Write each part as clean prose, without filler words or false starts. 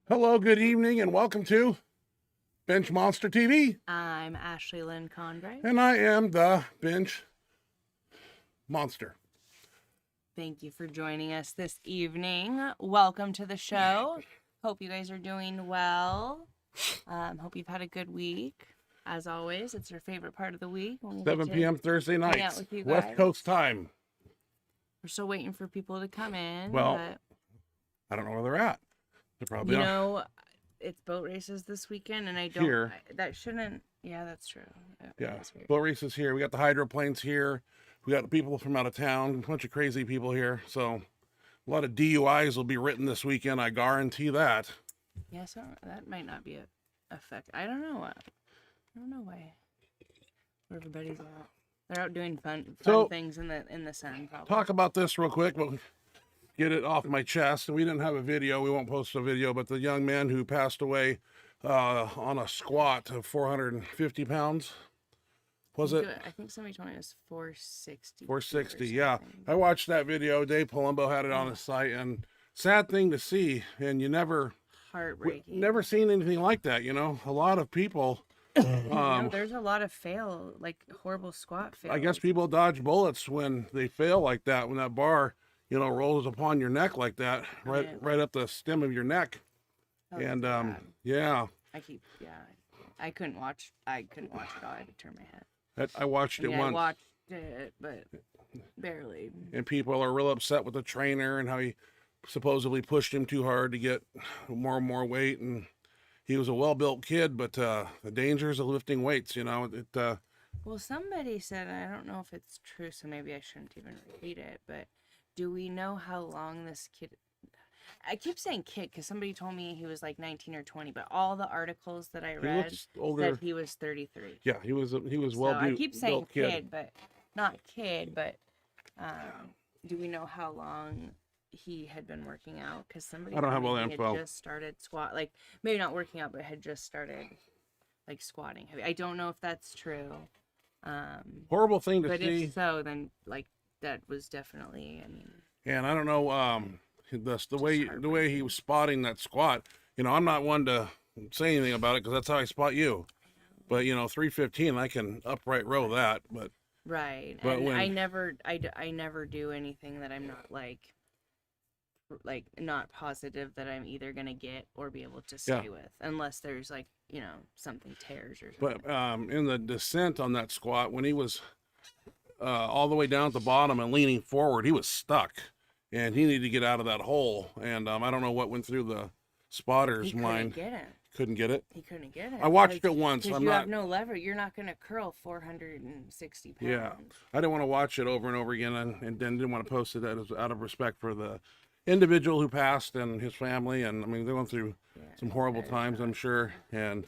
Hello, good evening, and welcome to Benchmonster TV. I'm Ashley Lynn Conray. And I am the Bench Monster. Thank you for joining us this evening. Welcome to the show. Hope you guys are doing well. Hope you've had a good week. As always, it's your favorite part of the week. 7 p.m. Thursday nights, with you West guys. Coast time. We're still waiting for people to come in. Well, but, I don't know where they're at. They're probably you know, it's boat races this weekend, and I don't. Here. That shouldn't. Yeah, that's true. Yeah, boat races here. We got the hydroplanes here. We got people from out of town. A bunch of crazy people here. So a lot of DUIs will be written this weekend. I guarantee that. Yeah, so that might not be a effect. I don't know. I don't know why. Where everybody's out. They're out doing fun things in the sun. Probably. Talk about this real quick. But get it off my chest. We didn't have a video. We won't post a video. But the young man who passed away on a squat of 450 pounds. Was it? I think somebody told me it was 460. 460, yeah. I watched that video. Dave Palumbo had it on his site, and sad thing to see. And you never seen anything like that. You know, a lot of people. There's a lot of horrible squat fails. I guess people dodge bullets when they fail like that. When that bar, rolls upon your neck like that, right up the stem of your neck. And yeah. I couldn't watch it all. I had to turn my head. I watched it once. I watched it, but barely. And people are real upset with the trainer and how he supposedly pushed him too hard to get more and more weight. And he was a well-built kid, but the dangers of lifting weights, Well, somebody said, I don't know if it's true, so maybe I shouldn't even repeat it, but do we know how long this kid... I keep saying kid because somebody told me he was like 19 or 20, but all the articles that I read said he was 33. Yeah, he was well built. I keep saying kid, but not kid. But do we know how long he had been working out? Because somebody I don't have all the info. Had just started maybe not working out, but had just started squatting. I don't know if that's true. Horrible thing to see. But if so, then that was definitely. And I don't know. The way he was spotting that squat, I'm not one to say anything about it because that's how I spot you. But 315, I can upright row that. But right, but and I never do anything that I'm not not positive that I'm either gonna get or be able to stay with, unless there's something tears or something. But in the descent on that squat, when he was all the way down at the bottom and leaning forward, he was stuck. And he needed to get out of that hole. And I don't know what went through the spotter's mind. Couldn't get it. He couldn't get it. I watched it once. Have no lever. You're not going to curl 460 pounds. Yeah. I didn't want to watch it over and over again and then didn't want to post it out of respect for the individual who passed and his family. And, they're going through some horrible times, I'm sure. And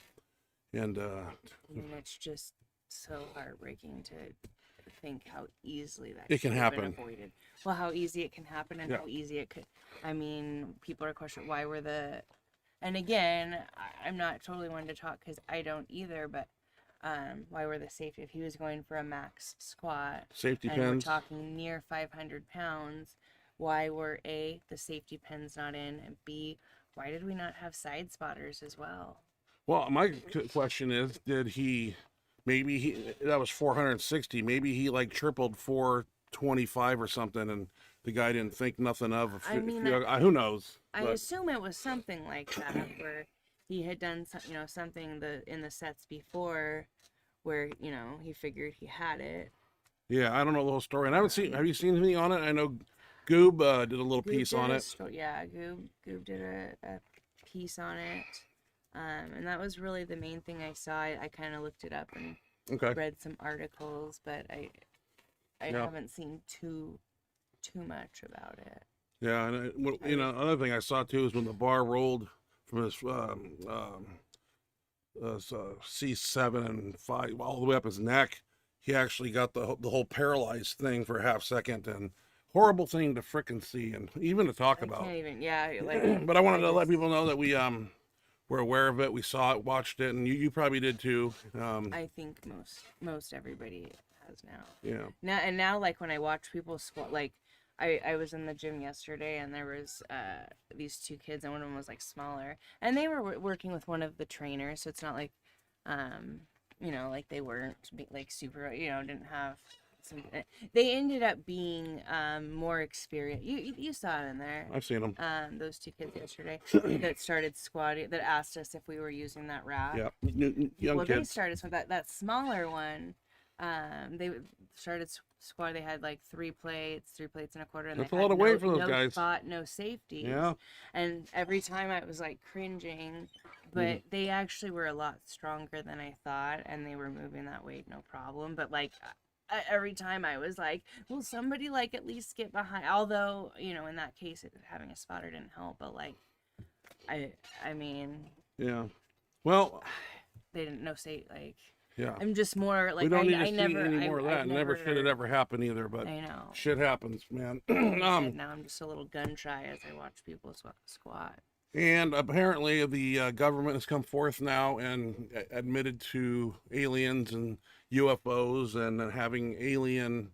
it's just so heartbreaking to think how easily that it can happen. Avoided. Well, how easy it can happen and how easy it could. People are questioning why were and again, I'm not totally one to talk because I don't either, but why were the safety, if he was going for a max squat, safety and pins, we're talking near 500 pounds, why were A, the safety pins not in, and B, why did we not have side spotters as well? Well, my question is, maybe that was 460. Maybe he tripled 425 or something, and the guy didn't think nothing of. Who knows? I assume it was something like that, where he had done something in the sets before, where he figured he had it. Yeah, I don't know the whole story, and I haven't seen. Have you seen anything on it? I know Goob did a little piece on it. Yeah, Goob did a piece on it. And that was really the main thing I saw. I kind of looked it up and read some articles, but I haven't seen too much about it. Yeah, and another thing I saw too is when the bar rolled from his C7 and 5 all the way up his neck, he actually got the whole paralyzed thing for a half second, and horrible thing to frickin' see and even to talk about. Can't even, but I wanted to let people know that we we're aware of it. We saw it, watched it, and you probably did too. I think most everybody has now. Yeah. Now, when I watch people squat, I was in the gym yesterday, and there was these two kids, and one of them was like smaller, and they were working with one of the trainers, so it's not like you know, like they weren't like super, you know, didn't have some. They ended up being more experienced. You saw it in there. I've seen them. Those two kids yesterday that started squatting, that asked us if we were using that rack. Yeah, young Well, kids. they started, so that smaller one, they started squat. They had like 3.25 plates, and That's they a lot had of weight for those no guys. spot, no safety. Yeah. And every time I was like cringing, but they actually were a lot stronger than I thought, and they were moving that weight no problem. But like every time I was like, will somebody like at least get behind? Although, you know, in that case, having a spotter didn't help. But like, I mean, Yeah. Well, they didn't know say like. yeah. I'm just more like We don't need to I see never any more of that. Never should have ever happened either, but I know. shit happens, man. Now I'm just a little gun shy as I watch people squat. And apparently the government has come forth now and admitted to aliens and UFOs and having alien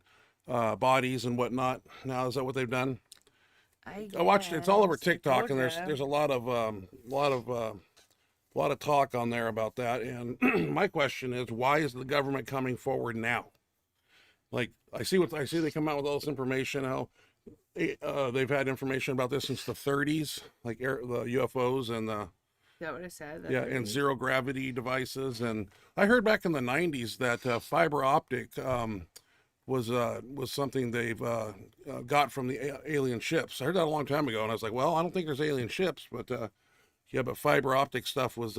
bodies and whatnot. Now, is that what they've done? I watched it. It's all over guess, I TikTok, and told there's a lot of talk on there about that. And my question is, why is the government coming forward now? Like, I see they come out with all this information. How they've had information about this since the 30s, like the UFOs and the. Is that what I said? And zero gravity devices. And I heard back in the 90s that fiber optic was something they've got from the alien ships. I heard that a long time ago, and I was like, well, I don't think there's alien ships, but yeah, but fiber optic stuff was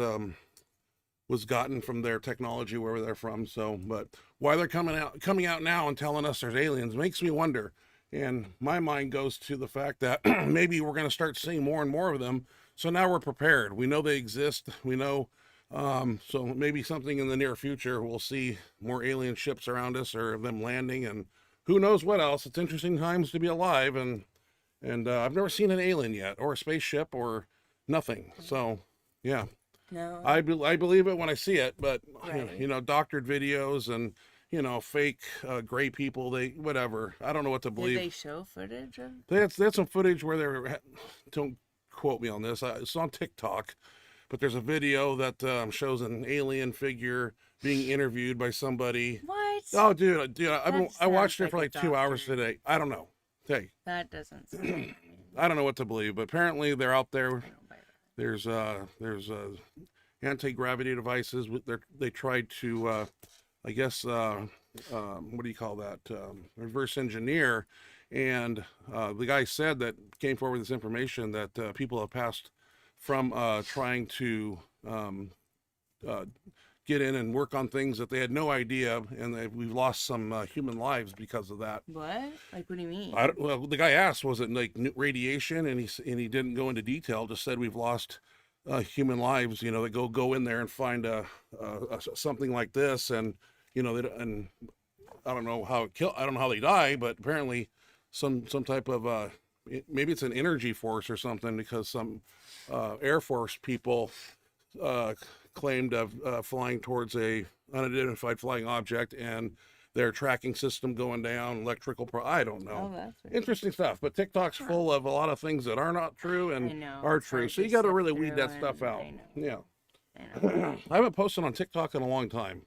gotten from their technology, wherever they're from. So, but why they're coming out now and telling us there's aliens makes me wonder. And my mind goes to the fact that maybe we're going to start seeing more and more of them. So now we're prepared. We know they exist. We know. So maybe something in the near future, we'll see more alien ships around us or them landing, and who knows what else. It's interesting times to be alive. And I've never seen an alien yet, or a spaceship, or nothing. So yeah, No. I believe it when I see it, but Right. you know, doctored videos and, you know, fake gray people, whatever. I don't know what to believe. Did they show footage of? They had some footage where they were, don't quote me on this, it's on TikTok, but there's a video that shows an alien figure being interviewed by somebody. What? Oh, dude, I watched it sounds for like like a 2 hours doctor. today. I don't know. Hey, That doesn't sound. I don't know what to believe, but apparently they're out there. I don't buy that. There's anti-gravity devices. They tried to, I guess, what do you call that? Reverse engineer. And the guy said that came forward with this information that people have passed from trying to get in and work on things that they had no idea, and we've lost some human lives because of that. What? Like, what do you mean? Well, the guy asked, was it like radiation? And he didn't go into detail. Just said we've lost human lives. You know, that go in there and find something like this, and you know, and I don't know how I don't know how they die, but apparently some type of maybe it's an energy force or something, because some Air Force people claimed of flying towards a unidentified flying object, and their tracking system going down, electrical I don't know. Oh, that's weird. Interesting stuff. But TikTok's full of a lot of things that are not true I and know, are it's true. hard So to you got to sift really weed through, that stuff and out. I know. Yeah. I know. I haven't posted on TikTok in a long time.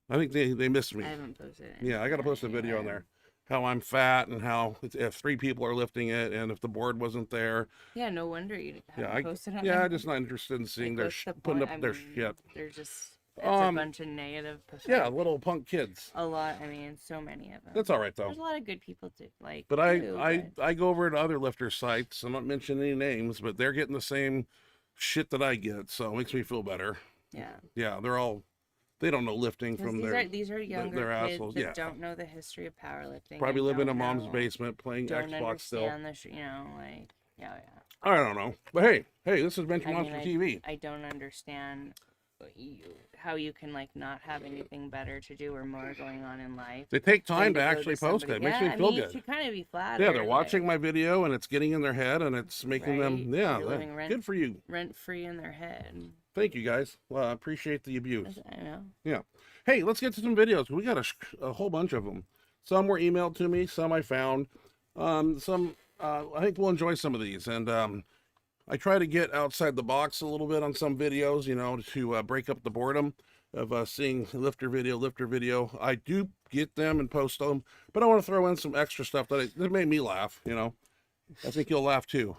I think they missed me. I haven't posted it. Yeah, I got to post a video on there. How I'm fat, and how if 3 people are lifting it, and if the board wasn't there. Yeah, no wonder you haven't Yeah, posted on yeah, there. I'm just not interested in seeing Like, their what's the putting point? up I their mean, shit. They're just it's a bunch of negative. Yeah, little punk kids. A lot. I mean, so many of them. That's all right though. There's a lot of good people too. Like, But too, I go over to other lifter sites. I'm not mentioning any names, but they're getting the same shit that I get, so it makes me feel better. yeah. Yeah, they don't know lifting 'Cause from these are younger their kids assholes. that Yeah. don't know the history of powerlifting. Probably and live in a don't mom's know- basement playing Don't Xbox still. understand you know, like, yeah. I don't know. But hey, this is Benchmonster I TV. I don't understand how you can like not have anything better to do or more going on in life. They take than time to go actually post somebody- it. It makes yeah, me feel I mean, You good. should kind of be flattered. Yeah, they're watching like, my video and it's getting in their head and it's making them, Right. yeah, You're living good for you. rent free in their head. Thank you guys. Well, I appreciate the abuse. I know. Yeah. Hey, let's get to some videos. We got a whole bunch of them. Some were emailed to me, some I found. I think we'll enjoy some of these, and I try to get outside the box a little bit on some videos, you know, to break up the boredom of seeing lifter video. I do get them and post them, but I want to throw in some extra stuff that made me laugh, you know. I think you'll laugh too.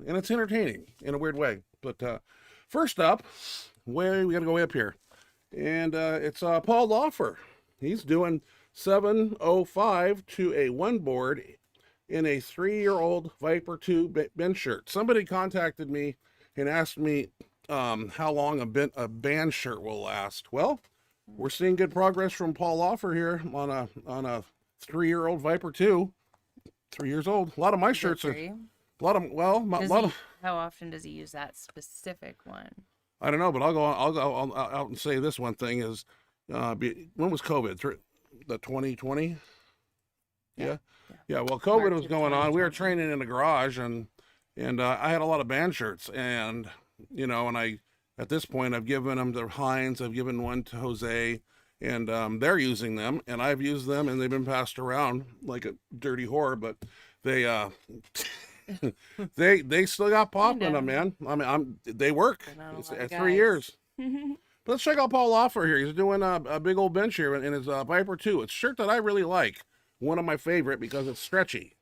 And it's entertaining in a weird way. But first up, we got to go way up here. And it's Paul Lawfer. He's doing 705 to a one board in a 3-year-old Viper 2 bench shirt. Somebody contacted me and asked me how long a band shirt will last. Well, we're seeing good progress from Paul Lawfer here on a 3-year-old Viper 2. 3 years old. A lot of my shirts are a lot of. How often does he use that specific one? I don't know, but I'll go out and say this one thing is, when was COVID? The 2020. Yeah. Well, COVID was going on. We were training in the garage, and I had a lot of band shirts, and you know, and at this point I've given them to Heinz. I've given one to Jose, and they're using them, and I've used them, and they've been passed around like a dirty whore. But they they still got pop in them, man. I mean, they work. It's, at 3 years. But let's check out Paul Lawfer here. He's doing a big old bench here in his Viper 2. It's a shirt that I really like. One of my favorite because it's stretchy.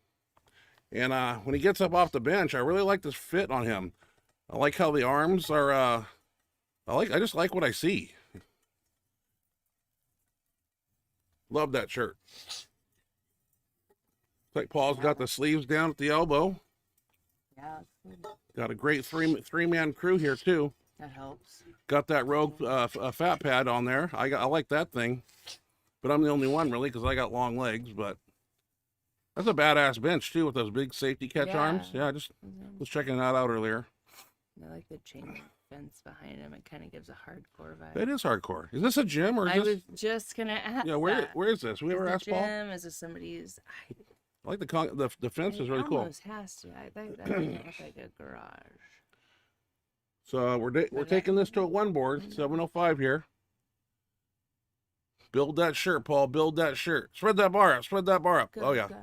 And when he gets up off the bench, I really like this fit on him. I like how the arms are, I just like what I see. Love that shirt. It's like Paul's got the sleeves down at the elbow. Yeah. Got a great three-man crew here too. That helps. Got that Rogue fat pad on there. I like that thing. But I'm the only one really because I got long legs. But that's a badass bench too with those big safety catch arms. Yeah, I just was checking that out earlier. I like the chain link fence behind him. It kind of gives a hardcore vibe. It is hardcore. Is this a gym or is I this? was just gonna ask. Yeah, where is this? We ever asked Paul? Gym? Is this somebody's? I like the fence is really cool. Almost has to. I think that would look like a garage. So we're taking this to a one board, 705 here. Build that shirt, Paul. Build that shirt. Spread that bar up. Spread that bar up. Go, Oh yeah. Go.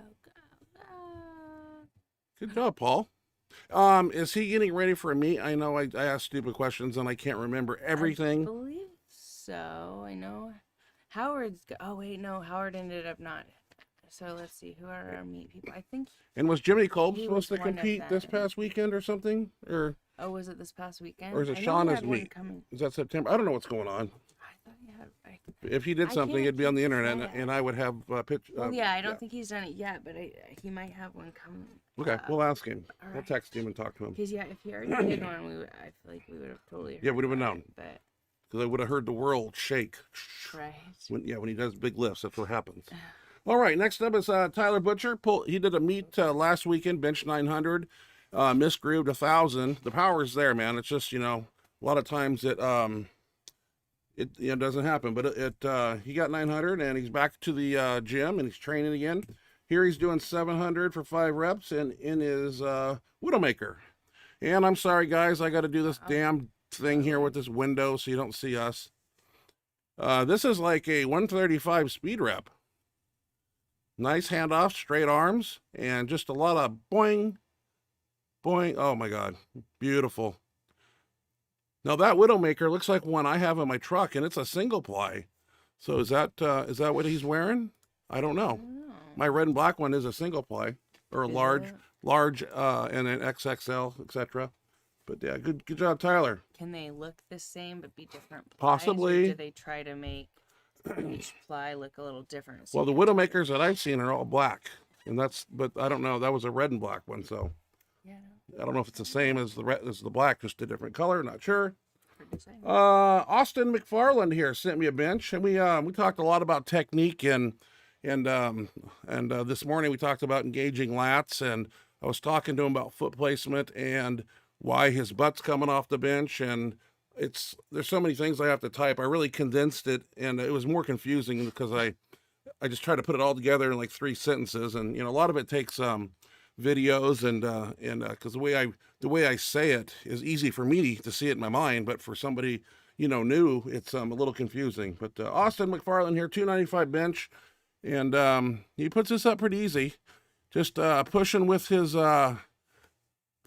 Good job, Paul. Is he getting ready for a meet? I know I asked stupid questions and I can't remember everything. I believe so. I know Howard's. Oh wait, no. Howard ended up not. So let's see. Who are our meet people? I think. And was Jimmy Kolb he supposed was to one of compete this them. past weekend or something? Or Oh, was it this past weekend? is it I know he Shauna's had one meet? coming. Is that September? I don't know what's going on. I thought he had. If he did I something, can't it'd be on the keep internet, track. and I would have Well, yeah, I don't think he's done it yet, but he might have one coming. Okay, we'll ask him. all We'll right. text him and talk to him. Because yeah, if he already did one, I feel like we would have totally. Yeah, we'd have been heard known. about it, Because I would have heard the world shake. But right. When he does big lifts, that's what happens. All right, next up is Tyler Butcher. He did a meet last weekend, bench 900, misgrooved 1,000. The power's there, man. It's just, you know, a lot of times it doesn't happen. But he got 900, and he's back to the gym, and he's training again. Here he's doing 700 for 5 reps in his Widowmaker. And I'm sorry, guys, I got to do this damn thing here with this window so you don't see us. This is like a 135 speed rep. Nice handoff, straight arms, and just a lot of boing, boing. Oh my God, beautiful. Now that Widowmaker looks like one I have in my truck, and it's a single ply. So is that what he's wearing? I don't know. My red and black one is a single ply, or a large, and an XXL, etc. But yeah, good job, Tyler. Can they look the same but be different plies? Possibly. Or do they try to make each ply look a little different? So Well, the you can- Widowmakers that I've seen are all black, but I don't know. That was a red and black one, so Yeah, I don't know if it's the same as the black, just a different color. Not sure. for design. Austin McFarland here sent me a bench, and we talked a lot about technique and this morning we talked about engaging lats, and I was talking to him about foot placement and why his butt's coming off the bench, and there's so many things I have to type. I really condensed it, and it was more confusing because I just tried to put it all together in like 3 sentences, and you know a lot of it takes videos and because the way I say it is easy for me to see it in my mind, but for somebody new, it's a little confusing. But Austin McFarland here, 295 bench, and he puts this up pretty easy. just pushing with his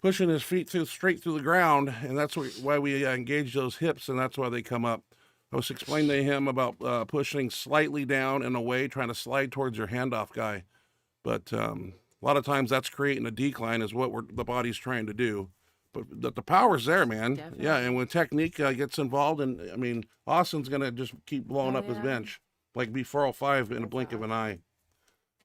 pushing his feet straight through the ground, and that's why we engage those hips, and that's why they come up. I was explaining to him about pushing slightly down and away, trying to slide towards your handoff guy. But a lot of times that's creating a decline is what the body's trying to do. But the power's there, man. Definitely. Yeah, and when technique gets involved, and I mean, Austin's going to just keep blowing up his yeah. bench. Like B405 in a blink of an eye.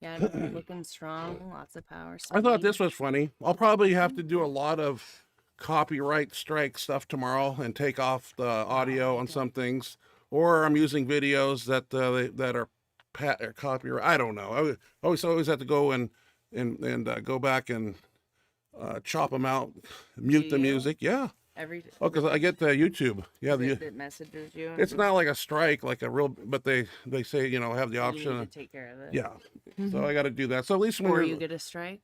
Yeah, looking strong, lots of power. I thought speed. this was funny. I'll probably have to do a lot of copyright strike stuff tomorrow and take off the audio on some things, or I'm using videos that that are copyright. I don't know. I always have to go and go back and chop them out, mute the music. Yeah. Oh, because I get YouTube. Yeah, that messages you. It's not like a strike, like a real, but they say, you know, have the option. You need to take care of it. Yeah. So I got to do that. So at least when or you get a strike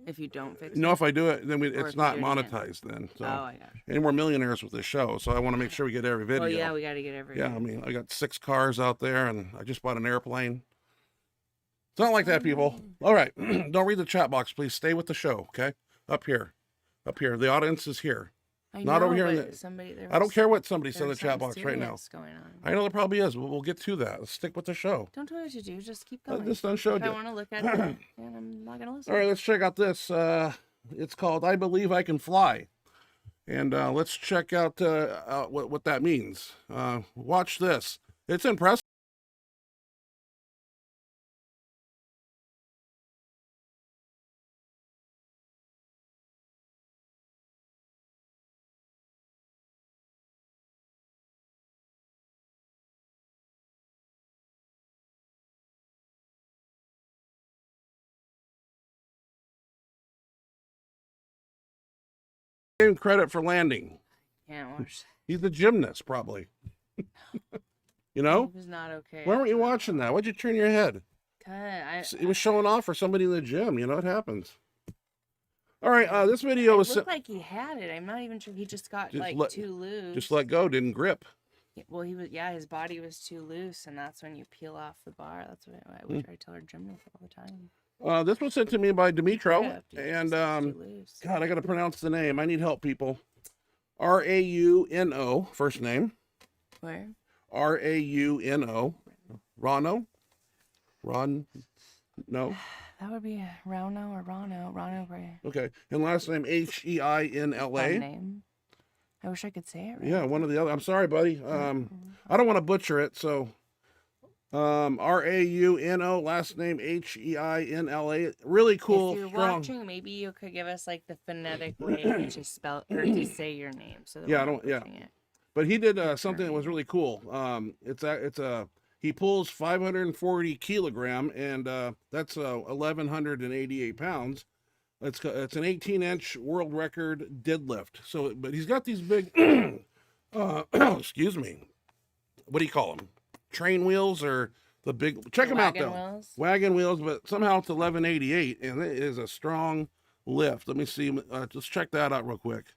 if you don't fix it. No, if I do it, then it's not you're doing it. monetized then. So. Oh, I got it. And we're millionaires with this show, so I want to make sure we get every video. Oh yeah, we got to get every. Yeah, I mean, I got 6 cars out there, and I just bought an airplane. It's not like that, people. All right, don't read the chat box, please. Stay with the show, okay? Up here. The audience is here. I Not know, over here in but I don't care what somebody said in the chat box right now. Going on. I know there probably is, but we'll get to that. Let's stick with the show. Don't tell me what to do. Just keep going. This done showed if you. I want to look at it, and I'm not gonna listen. All right, let's check out this. It's called "I Believe I Can Fly," and let's check out what that means. Watch this. It's impressive. Gave him credit for landing. Can't watch. He's the gymnast, probably. You know? It was not okay. Why weren't you watching that? Why'd you turn your head? It was showing off for somebody in the gym. You know, it happens. All right, this video was... It looked like he had it. I'm not even sure. He just got too loose. Just let go, didn't grip. Well, his body was too loose, and that's when you peel off the bar. That's what I tell our gymnasts all the time. This was sent to me by Dimitro, Yeah, and God, I gotta pronounce the name. I need help, people. Rauno, first name. Where? Rauno. Rano? No. That would be Rauno or Rano. Rano, right? Okay, and last name Heinla. Fun name. I wish I could say it right. Yeah, one of the other. I'm sorry, buddy. I don't want to butcher it, so Rauno, last name Heinla. Really cool. If you're strong. watching, maybe you could give us like the phonetic way to spell or to say your name. So that Yeah, I we're don't. not Yeah, butchering it. but he did something that was really cool. He pulls 540 kilogram, and that's 1,188 pounds. It's an 18-inch world record deadlift. So, but he's got these big, excuse me, what do you call them? Train wheels or the big? Check them out though. Wheels? Wagon wheels, but somehow it's 1188, and it is a strong lift. Let me see. Just check that out real quick.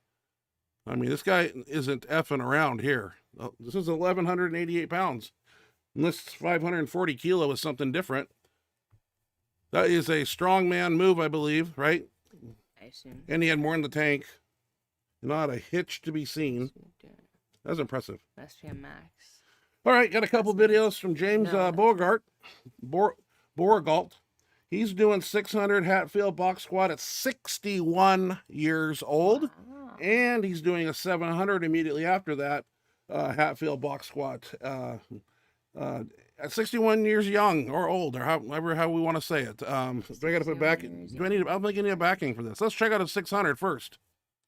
I mean, this guy isn't effing around here. This is 1,188 pounds. Unless 540 kilo is something different. That is a strongman move, I believe, right? I assume. And he had more in the tank. Not a hitch to be seen. That's impressive. Must be a max. All right, got a couple videos from James Borgalt. He's doing 600 Hatfield box squat at 61 years old. Wow. And he's doing a 700 immediately after that Hatfield box squat. At 61 years young or old, or however how we want to say it. Do I got to put back? Do I need? I'm thinking of backing for this. Let's check out his 600 first.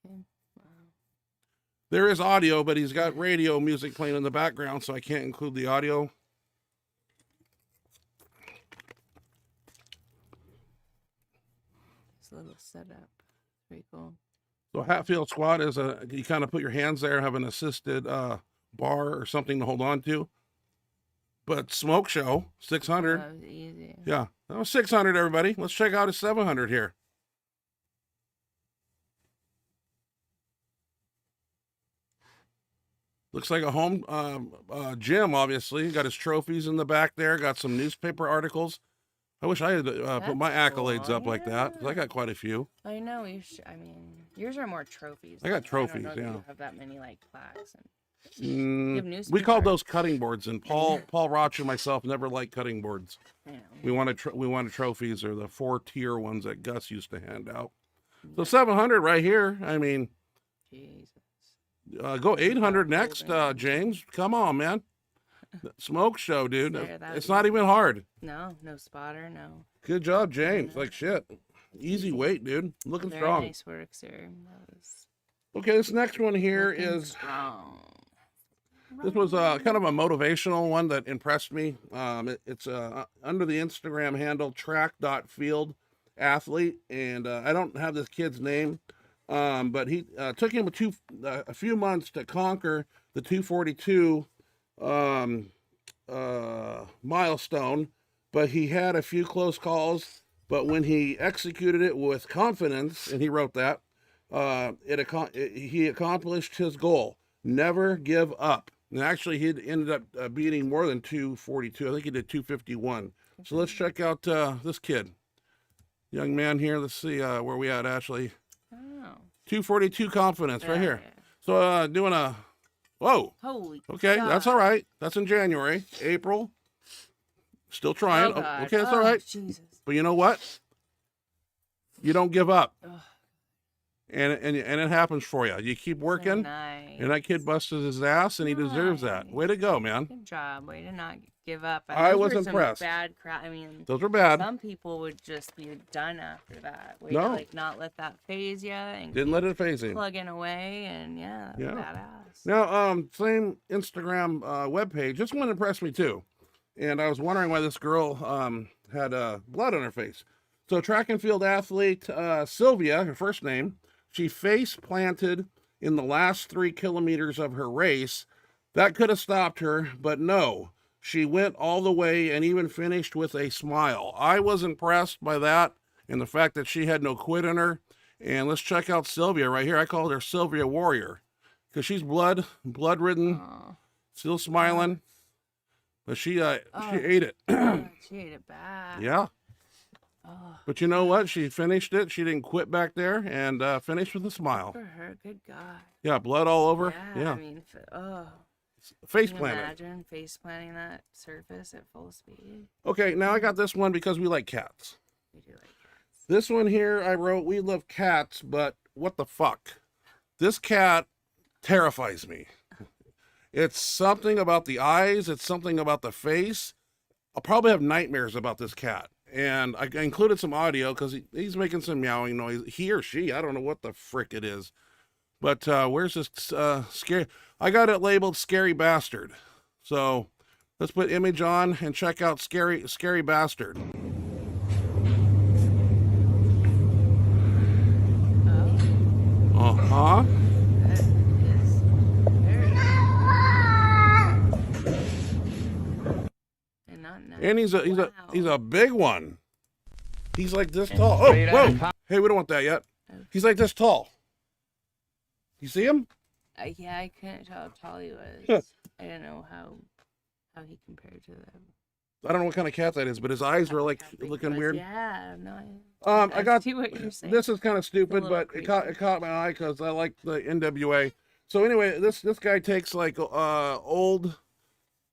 Okay. Wow. There is audio, but he's got radio music playing in the background, so I can't include the audio. It's a little setup. Pretty cool. So Hatfield squat is you kind of put your hands there, have an assisted bar or something to hold on to. But smoke show, 600. That was easy. Yeah, that was 600, everybody. Let's check out his 700 here. Looks like a home gym, obviously. Got his trophies in the back there. Got some newspaper articles. I wish I had put my That's accolades cool, up like that, 'cause I got quite a few. I know you should. I mean, yours are more trophies. I got though. trophies, I don't know that yeah. you have that many like plaques. And you have We called newspaper. those cutting boards, and Paul Roch and myself never liked cutting boards. I know. We wanted trophies, or the 4-tier ones that Gus used to hand out. So 700 right here. I mean, Jesus. go 800 next, golden. James. Come on, man. Smoke show, dude. There, that It's is- not even hard. No spotter, no. Good job, James. Like shit. Easy weight, dude. Looking Very strong. nice work, sir. That was Okay, this next one here looking is strong. this was kind of a motivational one that impressed me. It's under the Instagram handle track.field athlete, and I don't have this kid's name, but he took him a few months to conquer the 242 milestone, but he had a few close calls. But when he executed it with confidence, and he wrote that, he accomplished his goal. Never give up. And actually, he ended up beating more than 242. I think he did 251. So let's check out this kid. Young man here. Let's see where we at, Ashley. Oh. 242 confidence right here. Yeah. So doing a, whoa. Holy. Okay, God. that's all right. That's in January. April. Still trying. Oh, God. Okay, that's all right. Jesus. But you know what? You don't give up. Ugh. And it happens for you. You keep working, Nice. and that kid busted his ass, and he deserves that. Way to go, man. Good job. Way to not give up. I those was were some impressed. Bad crap. I mean, Those were bad. some people would just be done after that. Way No. to, like, not let that phase you and Didn't let it phase him. plugging away, and yeah, that's Yeah. badass. Now, same Instagram webpage. This one impressed me too, and I was wondering why this girl had blood on her face. So, track and field athlete Sylvia, her first name, she face planted in the last 3 kilometers of her race. That could have stopped her, but no. She went all the way and even finished with a smile. I was impressed by that and the fact that she had no quit in her. And let's check out Sylvia right here. I called her Sylvia Warrior because she's blood-ridden, Aw. still smiling. But she Oh. ate it. She ate it bad. Yeah. Oh, But you know what? She finished it. She didn't quit back there and finished with a smile. for her. Good God. Yeah, blood all over. Yeah. Yeah. I mean, Face can you planted. imagine face planting that surface at full speed? Okay, now I got this one because we like cats. We do like cats. This one here, I wrote, we love cats, but what the fuck? This cat terrifies me. It's something about the eyes. It's something about the face. I'll probably have nightmares about this cat. And I included some audio because he's making some meowing noise. He or she, I don't know what the frick it is. But where's this scary? I got it labeled Scary Bastard. So let's put image on and check out Scary Bastard. Oh, Uh-huh. that is very. And not nice. And he's Wow. a big one. He's like this tall. Oh, whoa. Hey, we don't want that yet. He's like this tall. You see him? Yeah, I couldn't tell how tall he was. I didn't know how he compared to them. I don't know what kind of cat that is, but his eyes were like How big he looking was. weird. Yeah, no. I got see what you're saying. this is kind of stupid, little but creepy. it caught my eye because I like the NWA. So anyway, this guy takes like old.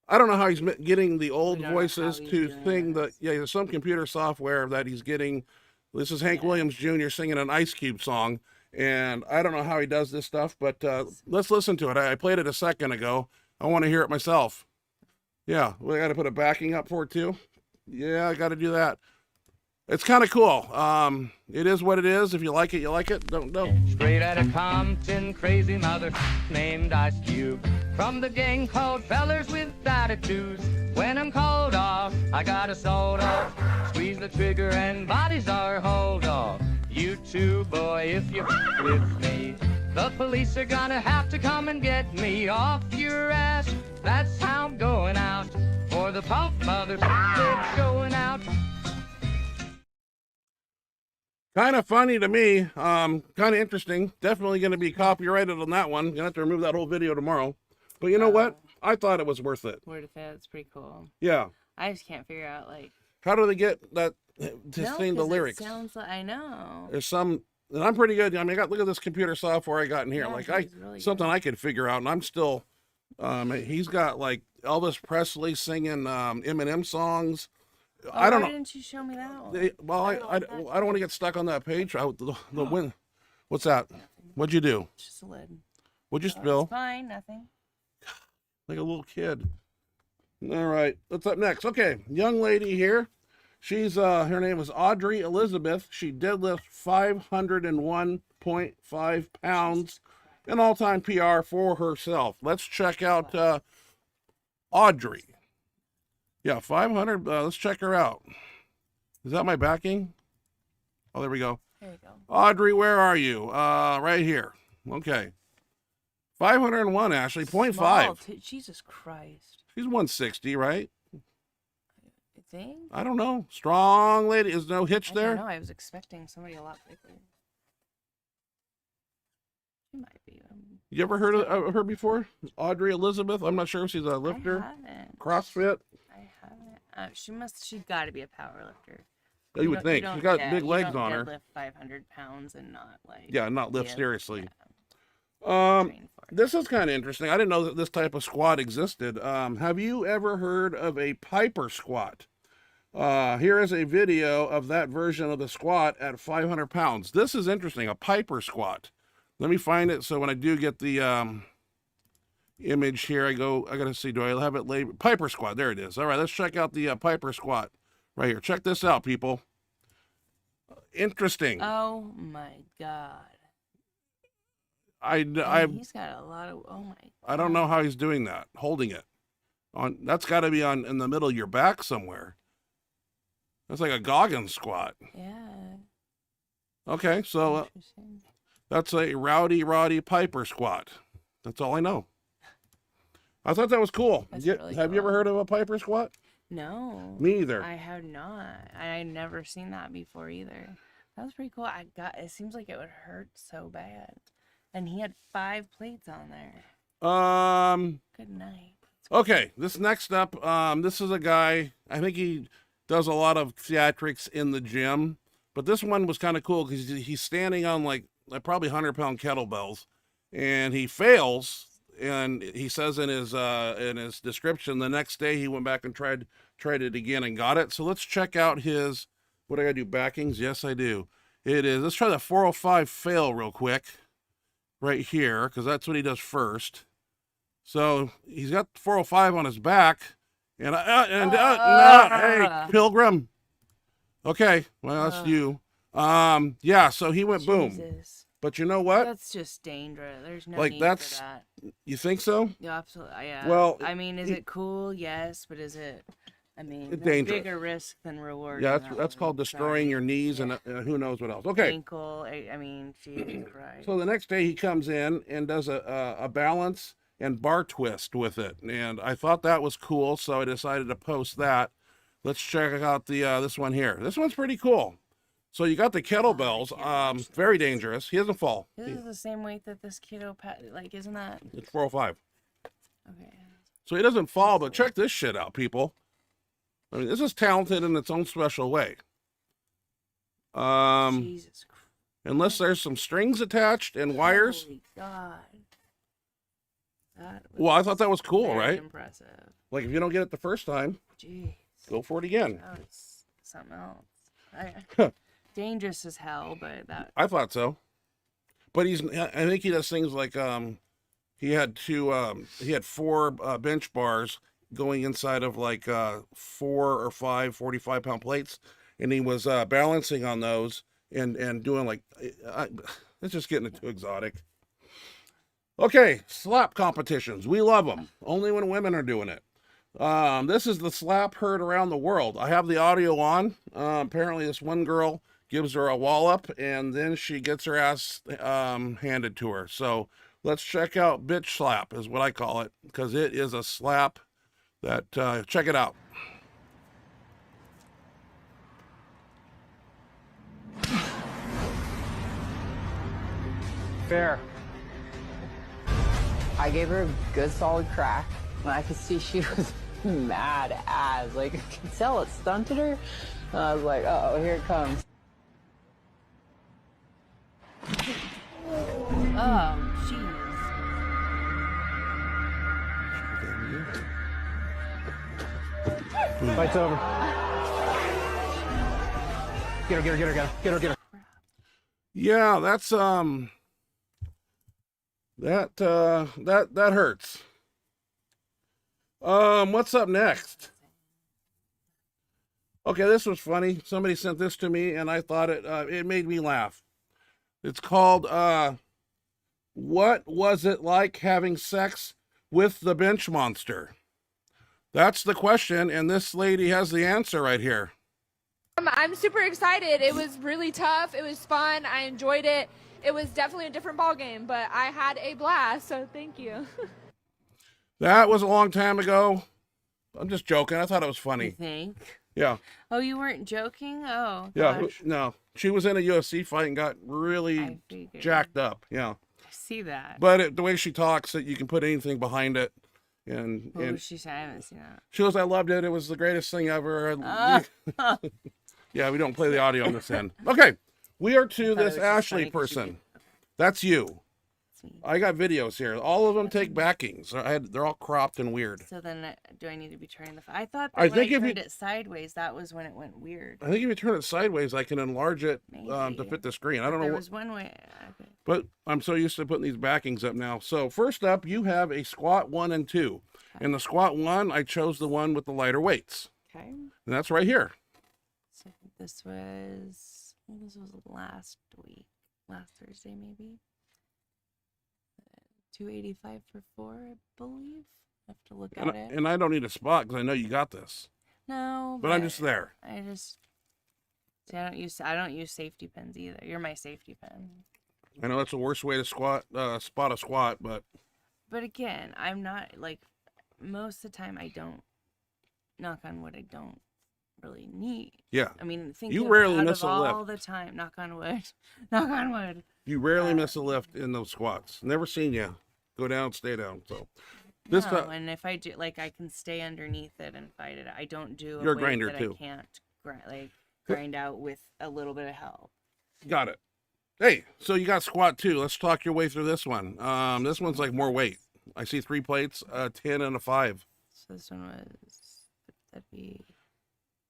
I don't know how he's getting the old don't know voices how he's to doing sing the. this. Yeah, there's some computer software that he's getting. This is Hank Yeah. Williams Jr. singing an Ice Cube song, and I don't know how he does this stuff, but let's listen to it. I played it a second ago. I want to hear it myself. Yeah, we got to put a backing up for it too. Yeah, I got to do that. It's kind of cool. It is what it is. If you like it, you like it. Don't. Straight out of Compton, crazy mother named Ice Cube. From the gang called Fellers with Attitudes. When I'm called off, I got a sold off. Squeeze the trigger and bodies are hauled off. You too, boy, if you with me. The police are gonna have to come and get me off your ass. That's how I'm going out. For the punk mothers, they're going out. Kind of funny to me. Kind of interesting. Definitely going to be copyrighted on that one. Gonna have to remove that whole video tomorrow. But you know what? I thought it was worth it. Word of it, it's pretty cool. Yeah. I just can't figure out, like, How do they get that to No, sing the 'cause it lyrics? sounds like, I know. There's some, and I'm pretty good. I mean, look at this computer software I got in here. Yeah, Like he's really something good. I could figure out, and I'm still. He's got like Elvis Presley singing Eminem songs. Oh, I don't why know. didn't you show me that one? Well, I don't want to get stuck on that page. The win. What's that? What'd you do? It's just a lid. What'd you Oh, spill? it's fine, nothing. Like a little kid. All right, what's up next? Okay, young lady here. She's her name is Audrey Elizabeth. She deadlifts 501.5 pounds, an all-time PR for herself. Let's check out Audrey. Yeah, 500. Let's check her out. Is that my backing? Oh, there we go. There you go. Audrey, where are you? Right here. Okay. 501, Ashley, 0.5. Small, Jesus Christ. She's 160, right? You think? I don't know. Strong lady. Is no hitch I there? don't know. I was expecting somebody a lot bigger. She might be. You ever heard of her before? Audrey Elizabeth? I'm not sure if she's a lifter. I haven't. CrossFit? I haven't. She's got to be a power lifter. You would think. She's got big legs on her. Lift 500 pounds and not like. Yeah, not lift seriously. Yeah, train for it. This is kind of interesting. I didn't know that this type of squat existed. Have you ever heard of a Piper squat? Here is a video of that version of the squat at 500 pounds. This is interesting, a Piper squat. Let me find it so when I do get the image here, I got to see, do I have it labeled? Piper squat, there it is. All right, let's check out the Piper squat right here. Check this out, people. Interesting. Oh my God. He's got a lot of. Oh my. I don't know how he's doing that, holding it. That's got to be in the middle of your back somewhere. That's like a Goggins squat. Yeah. Okay, so that's a Roddy Piper squat. That's all I know. I thought that was cool. That's Have really you ever cool. heard of a Piper squat? No. Me either. I have not. I never seen that before either. That was pretty cool. It seems like it would hurt so bad. And he had 5 plates on there. Good night. Okay, this next up, this is a guy, I think he does a lot of theatrics in the gym, but this one was kind of cool because he's standing on like probably 100-pound kettlebells, and he fails, and he says in his description the next day he went back and tried it again and got it. So let's check out his, what do I gotta do, backings? Yes, I do. It is, let's try the 405 fail real quick right here, because that's what he does first. So he's got 405 on his back, and hey, Pilgrim. Okay, well that's you. Yeah. So he went boom. Jesus. But you know what? That's just dangerous. There's no Like, need that's- for that. You think so? Yeah, absolutely. Yeah. Well, I mean, is it cool? Yes, but is it? I mean, It's there's dangerous. bigger risk than reward. Yeah, in that's that called one. destroying Sorry. your knees and who knows what else. Okay. Ankle. I mean, Jesus Christ. So the next day he comes in and does a balance and bar twist with it, and I thought that was cool, so I decided to post that. Let's check out the this one here. This one's pretty cool. So you got the kettlebells, very dangerous. He doesn't fall. This is the same weight that this keto like, isn't that? It's 405. Okay. So he doesn't fall, but check this shit out, people. I mean, this is talented in its own special way. Jesus Christ. Unless there's some strings attached and wires. Holy God. That was Well, I thought that was cool, very right? Impressive. Like if you don't get it the first time, Jeez. go for it again. That was something else. Dangerous as hell, but that. I thought so. But I think he does things like he had 4 bench bars going inside of like 4 or 5 45-pound plates, and he was balancing on those and doing like it's just getting too exotic. Okay, slap competitions. We love them. Only when women are doing it. This is the slap heard around the world. I have the audio on. Apparently this one girl gives her a wallop, and then she gets her ass handed to her. So let's check out bitch slap is what I call it, because it is a slap that, check it out. Fair. I gave her a good solid crack. When I could see she was mad ass. Like, I could tell it stunted her. And I was like, uh oh, here it comes. Oh, jeez. Fight's over. Get her, get her, get her, get her, get her, get her. Yeah, that's that hurts. What's up next? Okay, this was funny. Somebody sent this to me, and I thought it made me laugh. It's called "What Was It Like Having Sex with the Benchmonster?" That's the question, and this lady has the answer right here. I'm super excited. It was really tough. It was fun. I enjoyed it. It was definitely a different ball game, but I had a blast. So thank you. That was a long time ago. I'm just joking. I thought it was You funny. think? Yeah. Oh, you weren't joking? Oh, Yeah. gosh. No, she was in a UFC fight and got really I figured. jacked up. Yeah. I see that. But the way she talks, that you can put anything behind it. And, What and was she saying? I haven't seen that. she goes, "I loved it. It was the greatest thing ever." Yeah, we don't play the audio on this end. Okay, we are to thought it this was just Ashley funny 'cause she person. did- That's you. It's me. I got videos here. All of them take backings. They're all cropped and weird. So then, do I need to be turning the? I thought that I when think I if you- turned it sideways, that was when it went weird. I think if you turn it sideways, I can enlarge it to Maybe. fit the screen. I don't know There what, was one way. Okay. but I'm so used to putting these backings up now. So first up, you have a squat 1 and 2. In the squat 1, I chose the one with the lighter weights, Okay. and that's right here. So this was last week, last Thursday maybe. 285 for 4, I believe. I have to look And, at it. and I don't need a spot because I know you got this. No, But I'm just there. I just see. I don't use safety pins either. You're my safety pin. I know that's the worst way to spot a squat, but But again, I'm not like most of the time. I don't. Knock on wood. I don't really need. yeah, I mean, think You rarely out miss of a lift. all the time. Knock on wood. Knock on wood. you rarely miss a lift in those squats. Never seen you go down, stay down. So this No, time, and if I do, like, I can stay underneath it and fight it. I don't do. You're a weight grinder, that too. I can't grind out with a little bit of help. got it. Hey, so you got squat 2. Let's talk your way through this one. This one's like more weight. I see 3 plates, a 10 and a 5. So this one that'd be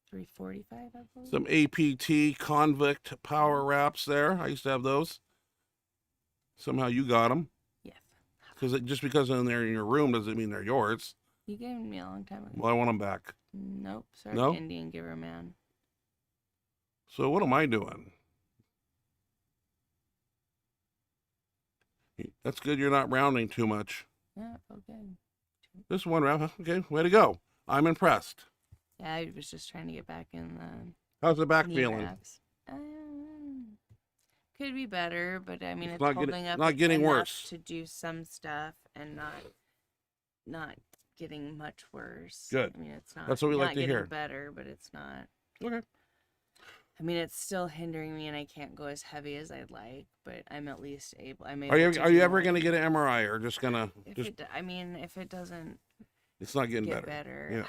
345, I believe. Some APT convict power wraps there. I used to have those. Somehow you got them. Yeah. Just because they're in your room doesn't mean they're yours. You gave them me a long time ago. Well, I want them back. Nope. Sorry, No? Indian giver man. So what am I doing? That's good you're not rounding too much. Yeah, okay. This one round, okay, way to go. I'm impressed. Yeah, I was just trying to get back in the How's the back knee feeling? wraps. Could be better, but I mean, It's it's not holding getting- up not getting enough worse. to do some stuff and not getting much worse. Good. I mean, it's not. That's what we like not to getting hear. Better, but it's not. Okay. I mean, it's still hindering me, and I can't go as heavy as I'd like. But I'm at least able. I'm able Are you to are you do ever more. going to get an MRI or just gonna If it doesn't it's not getting get better. better,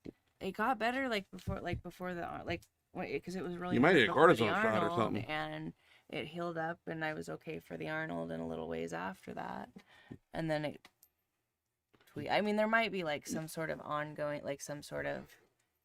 Yeah. it got better before the because it was really You might hard need a before the cortisone shot or Arnold, something. and it healed up, and I was okay for the Arnold and a little ways after that, and then I mean, there might be like some sort of ongoing, like some sort of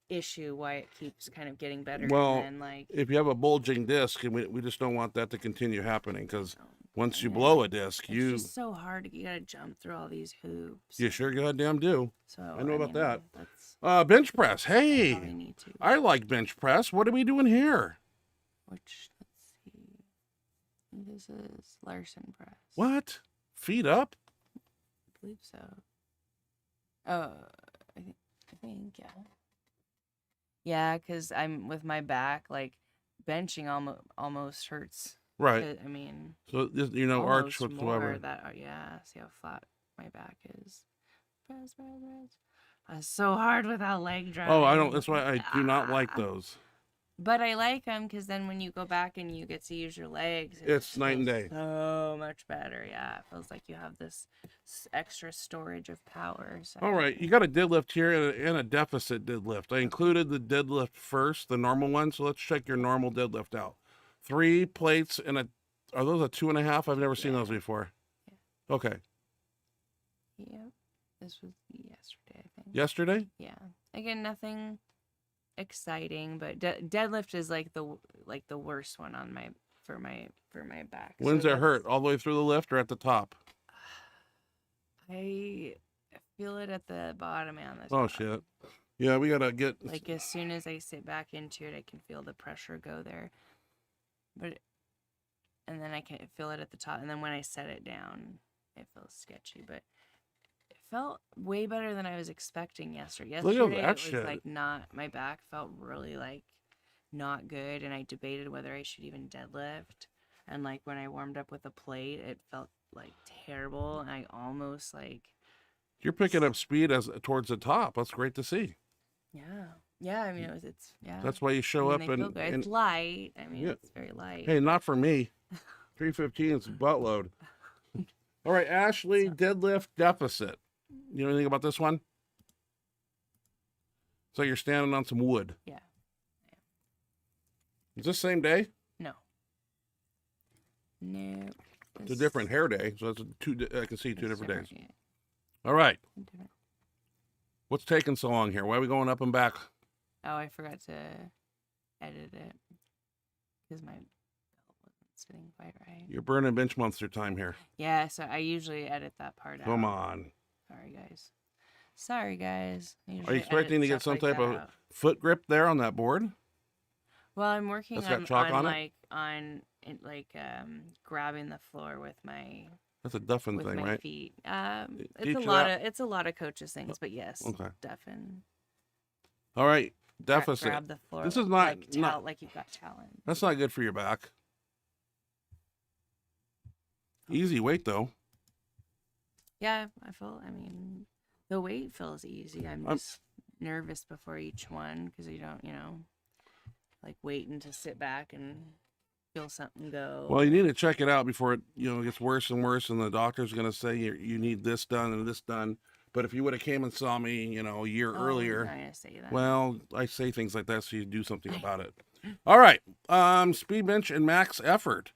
issue why it keeps kind of getting better. Well, and then, like, If you have a bulging disc, and we just don't want that to continue happening because once you yeah. blow a disc, it's you just so hard. You gotta jump through all these hoops. sure goddamn do. So I know about mean, that. That's Bench press. Hey, all I need to. I like bench press. What are we doing here? Which, let's see. This is Larson press. What? Feet up? I believe so. I think, yeah. Yeah, because I'm with my back, like, benching almost hurts. Right. I mean, So this, arch almost whatsoever. more that, yeah, see how flat my back is. Press. It's so hard without leg drive. Oh, I don't. That's why I do not like Ah. those. But I like them because then when you go back and you get to use your legs, it It's just night and feels day. so much better. Yeah, it feels like you have this extra storage of power. So. All right, you got a deadlift here and a deficit deadlift. I included the deadlift first, the normal one. So let's check your normal deadlift out. 3 plates and are those a 2.5? I've never seen those before. Yeah. Okay. Yep. This was yesterday, I think. Yesterday? Yeah. Again, nothing exciting, but deadlift is like the worst one on for my back. When's So it hurt? All the way through the lift or at the top? I feel it at the bottom and the top. Oh shit. Yeah, we gotta get Like as soon as I sit back into it, I can feel the pressure go there. And then I can feel it at the top. And then when I set it down, it feels sketchy. But it felt way better than I was expecting yesterday. Look at Yesterday, that it was shit. like my back felt really like not good. And I debated whether I should even deadlift. And like when I warmed up with a plate, it felt like terrible. And I almost like. You're picking up speed towards the top. That's great to see. Yeah. I mean, it's yeah. That's why you show I up mean, they feel good. and It's light. I mean, Yeah. it's very light. hey, not for me. 315 is a buttload. All right, Ashley, deadlift deficit. You know anything about this one? So you're standing on some wood. Yeah. Is this same day? No. It's a different hair day, so it's I can see two different days. Yeah, All right. different. What's taking so long here? Why are we going up and back? Oh, I forgot to edit it because my belt wasn't sitting quite right. You're burning Benchmonster time here. Yeah, so I usually edit that part out. Come on. Sorry, guys. I Are usually you expecting to edit get some stuff like type of that out. foot grip there on that board? Well, I'm working That's got on, chalk on it? like on it, like grabbing the floor with my That's a Duffin thing, right? feet. Teach It's a you lot that? of a lot of coaches things, but yes, Okay. definitely. All right. Deficit. Grab the floor. This is not- like you've got talent. That's not good for your back. Easy weight, though. Yeah, I mean, the weight feels easy. I'm just nervous before each one because you don't, like waiting to sit back and feel something go. Well, you need to check it out before it, gets worse and worse, and the doctor's going to say you need this done and this done. But if you would have came and saw me, a year earlier, I'm not gonna say that. well, I say things like that so you do something about it. All right, speed bench and max effort.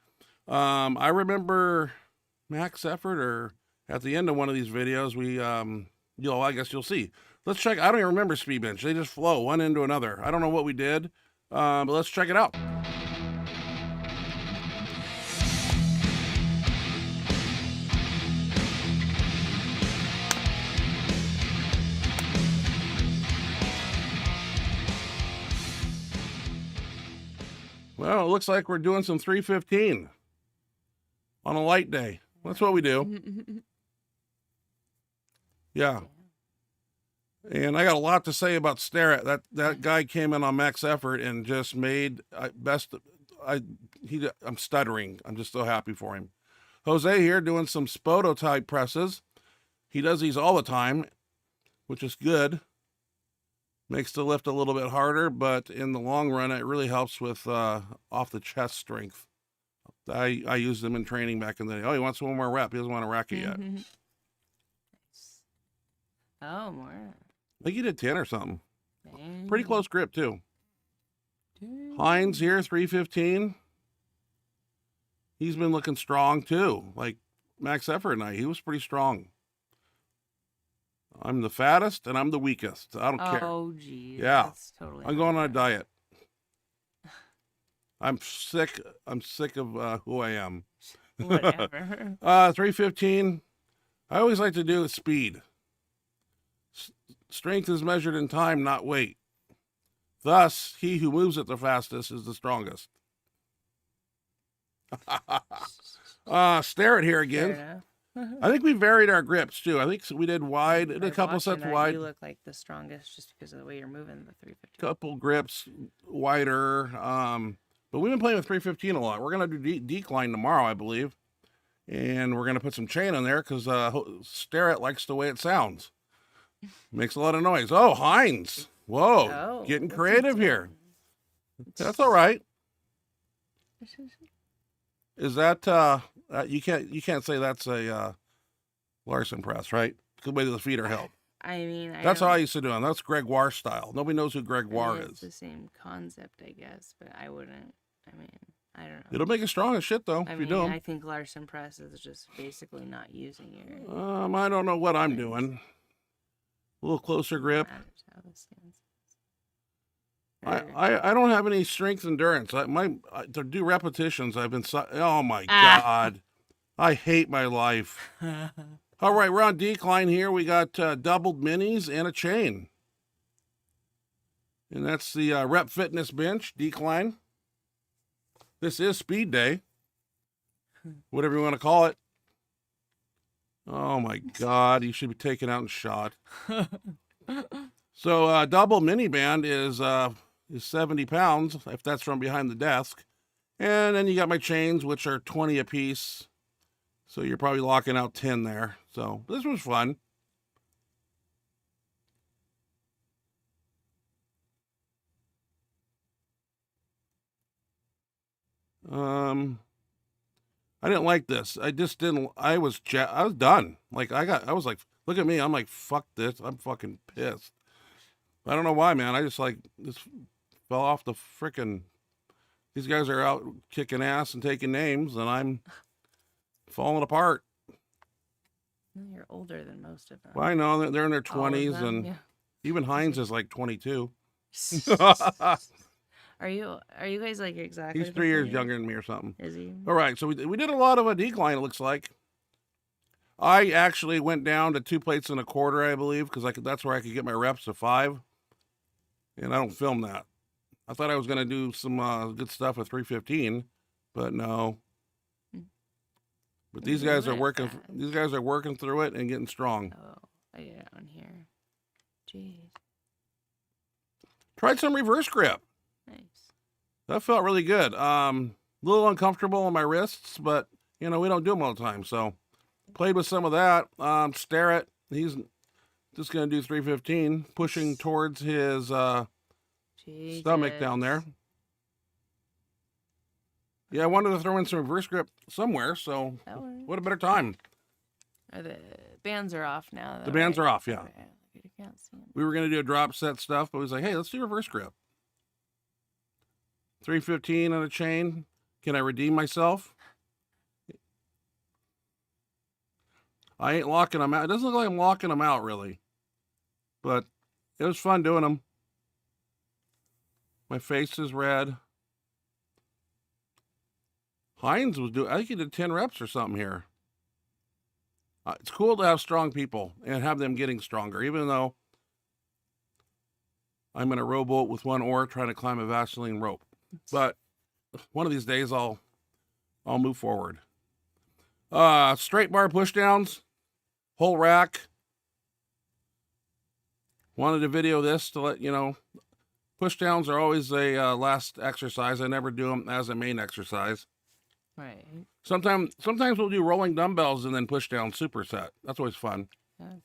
I remember max effort, or at the end of one of these videos, we, I guess you'll see. Let's check. I don't even remember speed bench. They just flow one into another. I don't know what we did, but let's check it out. Well, it looks like we're doing some 315 on a light day. That's what we do. Yeah. And I got a lot to say about Stare. That guy came in on max effort and just made I'm stuttering. I'm just so happy for him. Jose here doing some Spoto type presses. He does these all the time, which is good. Makes the lift a little bit harder, but in the long run, it really helps with off the chest strength. I used them in training back in the day. Oh, he wants one more rep. He doesn't want to rack it yet. Oh, more. I think he did 10 or something. Dang. Pretty close grip, too. Dang. Hines here, 315. He's been looking strong, too. Like max effort night. He was pretty strong. I'm the fattest and I'm the weakest. I don't care. Oh, geez. Yeah. That's totally I'm going on a diet. I'm sick of who I am. Whatever. 315. I always like to do speed. Strength is measured in time, not weight. Thus, he who moves it the fastest is the strongest. Stare it here again. Fair enough. I think we varied our grips too. I think we did wide, did a By couple watching sets that, wide, You look like the strongest just because of the way you're moving the 350. couple grips wider. But we've been playing with 315 a lot. We're gonna do decline tomorrow, I believe, and we're gonna put some chain on there because Stare it likes the way it sounds. Makes a lot of noise. Oh, Hines! Whoa, Oh, getting what's he creative here. doing? That's all right. Is that you can't say that's a Larson press, right? The way the feet are held. I mean, That's how I used to do them. That's Gregoire style. Nobody knows who Gregoire It's is. the same concept, I guess, but I wouldn't. I mean, I don't know. It'll make it strong as shit though I if mean, you do them. I think Larson press is just basically not using your. I don't know what I'm doing. A little closer grip. matters how this stands. I don't have any strength endurance. To do repetitions, I've been oh my Ah. God. I hate my life. All right, we're on decline here. We got doubled minis and a chain. And that's the Rep Fitness bench decline. This is speed day. Whatever you want to call it. Oh my God, you should be taken out and shot. So double mini band is 70 pounds, if that's from behind the desk. And then you got my chains, which are 20 a piece. So you're probably locking out 10 there. So this was fun. I didn't like this. I just didn't. I was done. Like I was like, look at me. I'm like, fuck this. I'm fucking pissed. I don't know why, man. I just fell off the frickin'. These guys are out kicking ass and taking names, and I'm falling apart. You're older than most of them. Well, I know they're in their All of 20s, them, and yeah. even Heinz is like 22. Are you guys like exactly? He's the 3 years same? younger than me or something. Is he? All right, so we did a lot of a decline, it looks like. I actually went down to 2 plates and a quarter, I believe, because that's where I could get my reps to 5. And I don't film that. I thought I was going to do some good stuff with 315, but no. But these guys are working. These guys are working through it and getting strong. Oh, I get it on here. Jeez. Tried some reverse grip. Nice. That felt really good. A little uncomfortable on my wrists, but you know we don't do them all the time. So played with some of that. Stare it. He's just gonna do 315, pushing towards his stomach down there. Yeah, I wanted to throw in some reverse grip somewhere. So That works. what a better time. The bands are off now. The bands are off. Yeah, Okay, you can't see 'em. we were gonna do a drop set stuff, but we was like, hey, let's do reverse grip. 315 on a chain. Can I redeem myself? I ain't locking them out. It doesn't look like I'm locking them out, really. But it was fun doing them. My face is red. Heinz was doing, I think he did 10 reps or something here. It's cool to have strong people and have them getting stronger, even though I'm in a rowboat with one oar trying to climb a Vaseline rope. But one of these days I'll move forward. Straight bar pushdowns, whole rack. Wanted to video this to let you know, pushdowns are always a last exercise. I never do them as a main exercise. Right. Sometimes we'll do rolling dumbbells and then pushdown superset. That's always fun. That's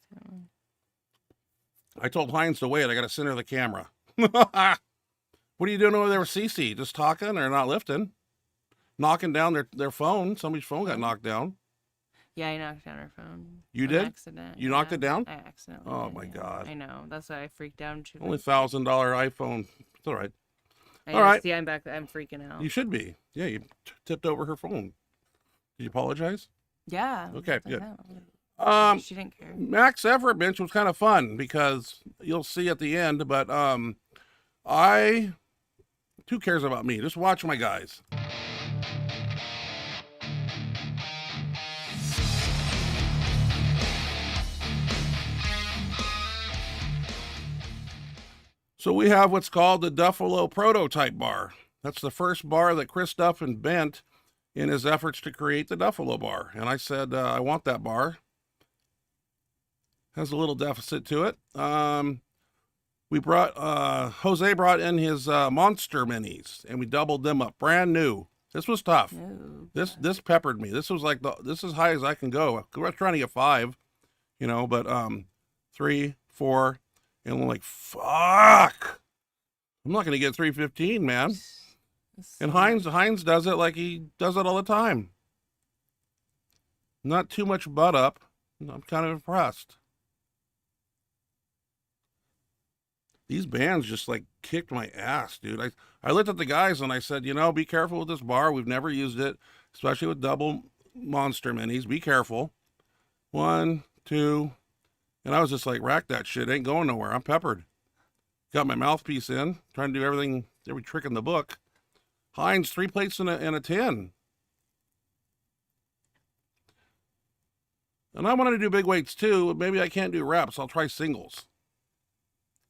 I told Heinz to wait. I got to center the camera. What are you doing over there with Cece? Just talking or not lifting? Knocking down their phone. Somebody's phone got knocked down. Yeah, I knocked down her phone. You On did? Accident. You knocked yeah. it down? I accidentally. Oh, did, my yeah. God. I know. That's why I freaked out. She Only was- $1,000 iPhone. It's all right. I all know, right. See, I'm back. I'm freaking out. You should be. Yeah, you tipped over her phone. Did you apologize? Yeah. Okay, I good. know. She didn't care. Max Everett bench was kind of fun because you'll see at the end, but who cares about me? Just watch my guys. So we have what's called the Duffalo Prototype Bar. That's the first bar that Chris Duffin bent in his efforts to create the Duffalo Bar. And I said, I want that bar. Has a little deficit to it. We brought, Jose brought in his Monster Minis, and we doubled them up, brand new. This was tough. No. This peppered me. This was like this is high as I can go. I was trying to get 5, you know, but 3, 4, and I'm like, fuck. I'm not going to get 315, man. That's And so Hines does it like he does it all the time. Not too much butt up. I'm kind of impressed. These bands just like kicked my ass, dude. I looked at the guys and I said, you know, be careful with this bar. We've never used it, especially with double monster minis. Be careful. 1, 2, and I was just like, rack that shit. Ain't going nowhere. I'm peppered. Got my mouthpiece in, trying to do everything, every trick in the book. Hines, 3 plates and a 10. And I wanted to do big weights too. Maybe I can't do reps. I'll try singles.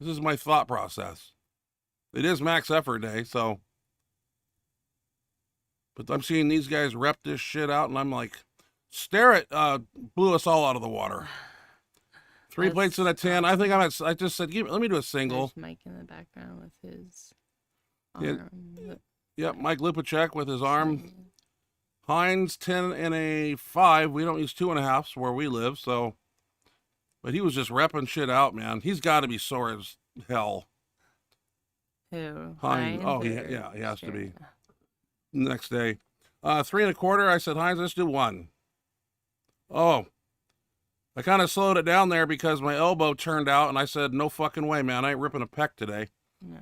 This is my thought process. It is max effort day, so. But I'm seeing these guys rep this shit out, and I'm like, stare it, blew us all out of the water. 3 plates and a 10. I think I just said, let me do a single. There's Mike in the background with his Yeah. arm. Yep, Mike Lupacek with his arm. Hines, 10 and a 5. We don't use 2.5s where we live, so. But he was just repping shit out, man. He's got to be sore as hell. Who? Hines. Oh, he has to be. Next day. 3 1/4. I said, Hines, let's do 1. Oh. I kind of slowed it down there because my elbow turned out, and I said, no fucking way, man. I ain't ripping a pec today. No.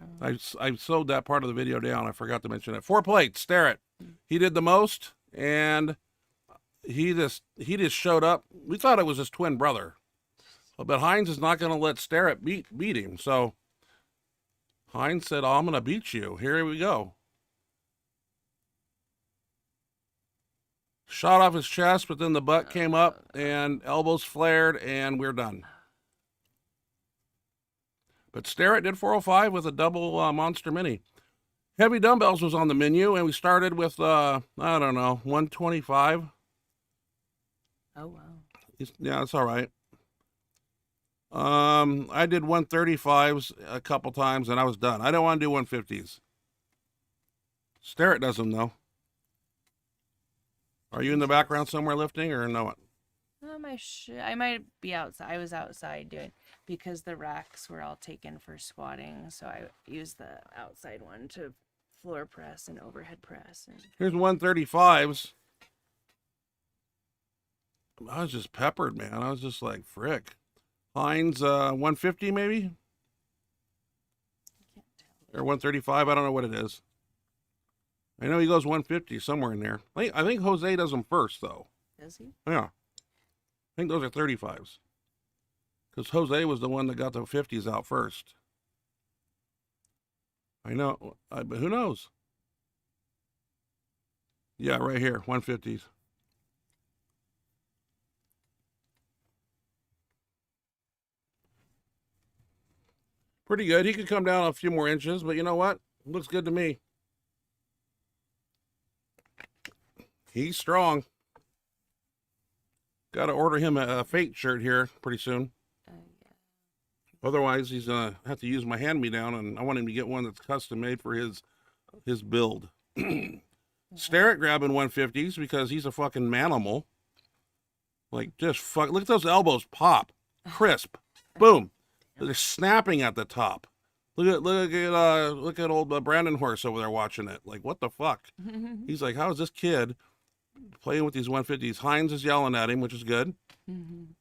I slowed that part of the video down. I forgot to mention it. 4 plates. Stare it. He did the most, and he just showed up. We thought it was his twin brother. But Hines is not going to let Starrett beat him. So Hines said, oh, I'm going to beat you. Here we go. Shot off his chest, but then the butt came up and elbows flared, and we're done. But Starrett did 405 with a double monster mini. Heavy dumbbells was on the menu, and we started with, I don't know, 125. Oh, wow. Yeah, that's all right. I did 135s a couple times, and I was done. I don't want to do 150s. Starrett does them, though. Are you in the background somewhere lifting, or no? I might be outside. I was outside doing, because the racks were all taken for squatting, so I used the outside one to floor press and overhead press. And Here's 135s. I was just peppered, man. I was just like, frick. Hines, 150 maybe? Or 135, I don't know what it is. I know he goes 150 somewhere in there. I think Jose does them first, though. does he? Yeah. I think those are 35s. Because Jose was the one that got the 50s out first. I know, but who knows? Yeah, right here, 150s. Pretty good. He could come down a few more inches, but you know what? Looks good to me. He's strong. Got to order him a Fate shirt here pretty soon. Yeah. Otherwise, he's going to have to use my hand-me-down, and I want him to get one that's custom-made for his build. Starrett grabbing 150s because he's a fucking manimal. Like, just fuck. Look at those elbows pop. Crisp. Boom. They're snapping at the top. Look at old Brandon Horse over there watching it. Like, what the fuck? He's like, how is this kid playing with these 150s? Hines is yelling at him, which is good. And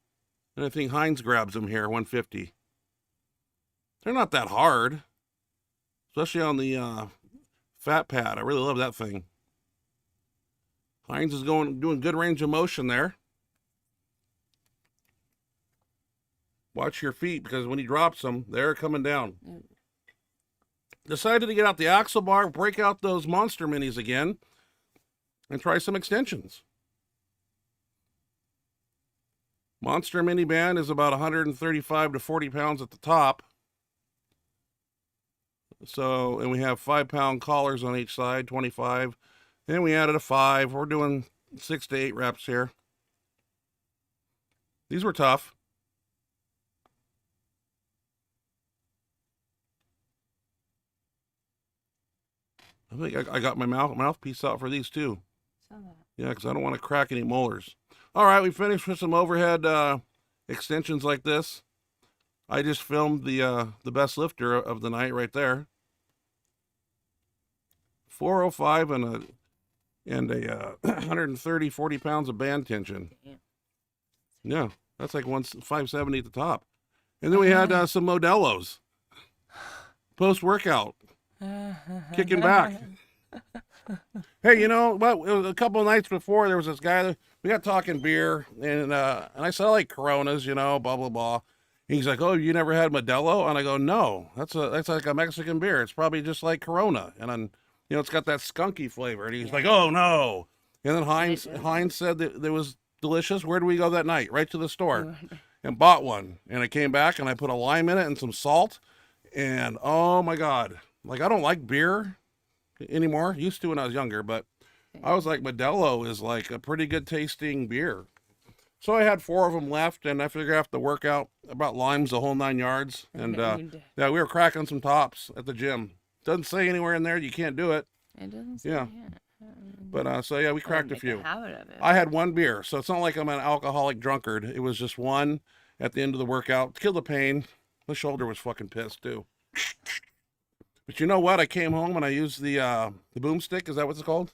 I think Hines grabs him here, 150. They're not that hard, especially on the fat pad. I really love that thing. Hines is doing good range of motion there. Watch your feet, because when he drops them, they're coming down. Decided to get out the axle bar, break out those monster minis again, and try some extensions. Monster mini band is about 135 to 40 pounds at the top. So, and we have 5-pound collars on each side, 25. Then we added a 5. We're doing 6 to 8 reps here. These were tough. I think I got my mouthpiece out for these too. Yeah, because I don't want to crack any molars. All right, we finished with some overhead extensions like this. I just filmed the best lifter of the night right there. 405 and a 130, 40 pounds of band tension. Yeah, that's like 570 at the top. And then we had some Modelo's post-workout, kicking back. Hey, you know what? It was a couple of nights before, there was this guy that we got talking beer, and I said, I like Coronas, you know, blah, blah, blah. He's like, oh, you never had Modelo? And I go, no, that's like a Mexican beer. It's probably just like Corona. And then, you know, it's got that skunky flavor. And he's like, oh, no. And then Heinz said that it was delicious. Where did we go that night? Right to the store and bought one. And I came back and I put a lime in it and some salt. And oh, my God. Like, I don't like beer anymore. Used to when I was younger. But I was like, Modelo is like a pretty good tasting beer. So I had 4 of them left, and I figured after the workout about limes the whole 9 yards. And yeah, we were cracking some tops at the gym. Doesn't say anywhere in there you can't do it. It doesn't say. Yeah. But so yeah, we cracked a few. Habit of it. I had 1 beer, so it's not like I'm an alcoholic drunkard. It was just 1 at the end of the workout. Killed the pain. My shoulder was fucking pissed too. But you know what? I came home and I used the boomstick. Is that what it's called?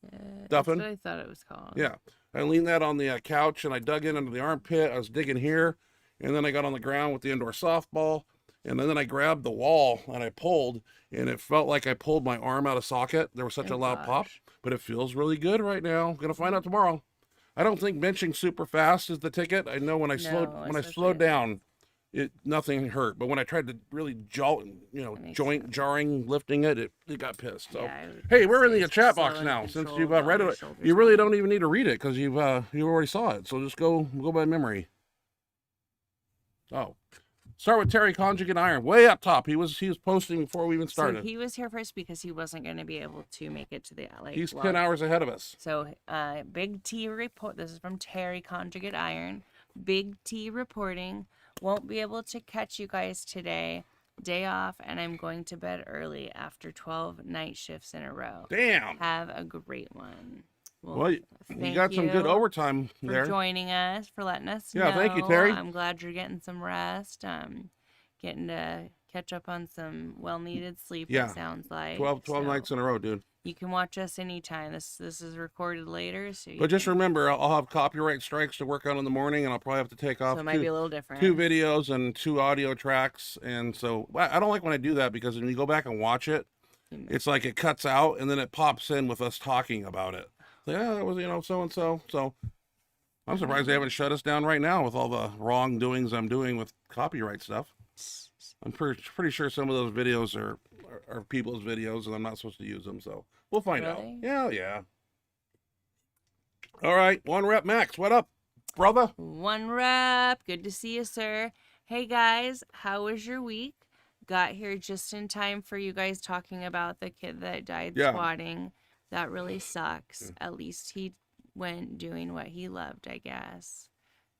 Duffin? That's what I thought it was called. Yeah. I leaned that on the couch and I dug in under the armpit. I was digging here. And then I got on the ground with the indoor softball. And then I grabbed the wall and I pulled. And it felt like I pulled my arm out of socket. There was such a loud pop. But it feels really good right now. I'm going to find out tomorrow. I don't think benching super fast is the ticket. I know when I slowed down, nothing hurt. But when I tried to really joint jarring lifting it, it got pissed. So hey, we're in the chat box now. Since you've read it, you really don't even need to read it because you already saw it. So just go by memory. Oh, start with Terry Conjugate Iron, way up top. He was posting before we even started. So he was here first because he wasn't going to be able to make it to the He's 10 hours ahead of us. So Big T report. This is from Terry Conjugate Iron. Big T reporting. Won't be able to catch you guys today. Day off, and I'm going to bed early after 12 night shifts in a row. Damn. Have a great one. Well, you got some good overtime there. For joining us, for letting us know. Yeah, thank you, Terry. I'm glad you're getting some rest. Getting to catch up on some well-needed sleep, it sounds like. 12 nights in a row, dude. You can watch us anytime. This is recorded later. But just remember, I'll have copyright strikes to work on in the morning, and I'll probably have to take off so it might be a little different. 2 videos and 2 audio tracks. And so I don't like when I do that because when you go back and watch it, it's like it cuts out, and then it pops in with us talking about it. Yeah, that was, so-and-so. So I'm surprised they haven't shut us down right now with all the wrongdoings I'm doing with copyright stuff. I'm pretty sure some of those videos are people's videos, and I'm not supposed to use them, so we'll find out. Yeah. All right, 1 Rep Max, what up, brother? 1 Rep, good to see you, sir. Hey, guys, how was your week? Got here just in time for you guys talking about the kid that died squatting. That really sucks. At least he went doing what he loved, I guess.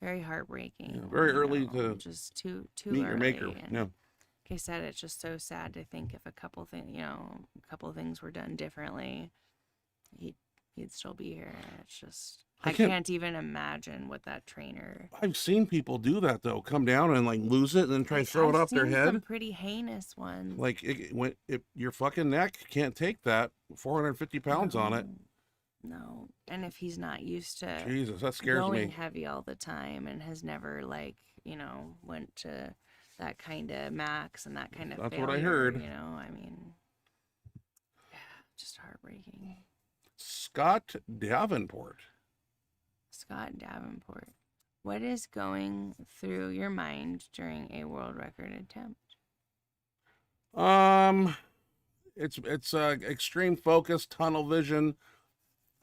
Very heartbreaking. Yeah, very early to just too meet early. Your maker. Yeah. Like I said, it's just so sad to think if a couple things were done differently, he'd still be here. It's just I can't even imagine what that trainer. I've seen people do that though. Come down and like lose it and then try to throw it off their head. Some pretty heinous ones. Like if your fucking neck can't take that 450 pounds on it. No, and if he's not used to Jesus, that scares going me. Heavy all the time and has never went to that kind of max and that kind of That's failure, what I heard. I mean, just heartbreaking. Scott Davenport. What is going through your mind during a world record attempt? It's extreme focus, tunnel vision.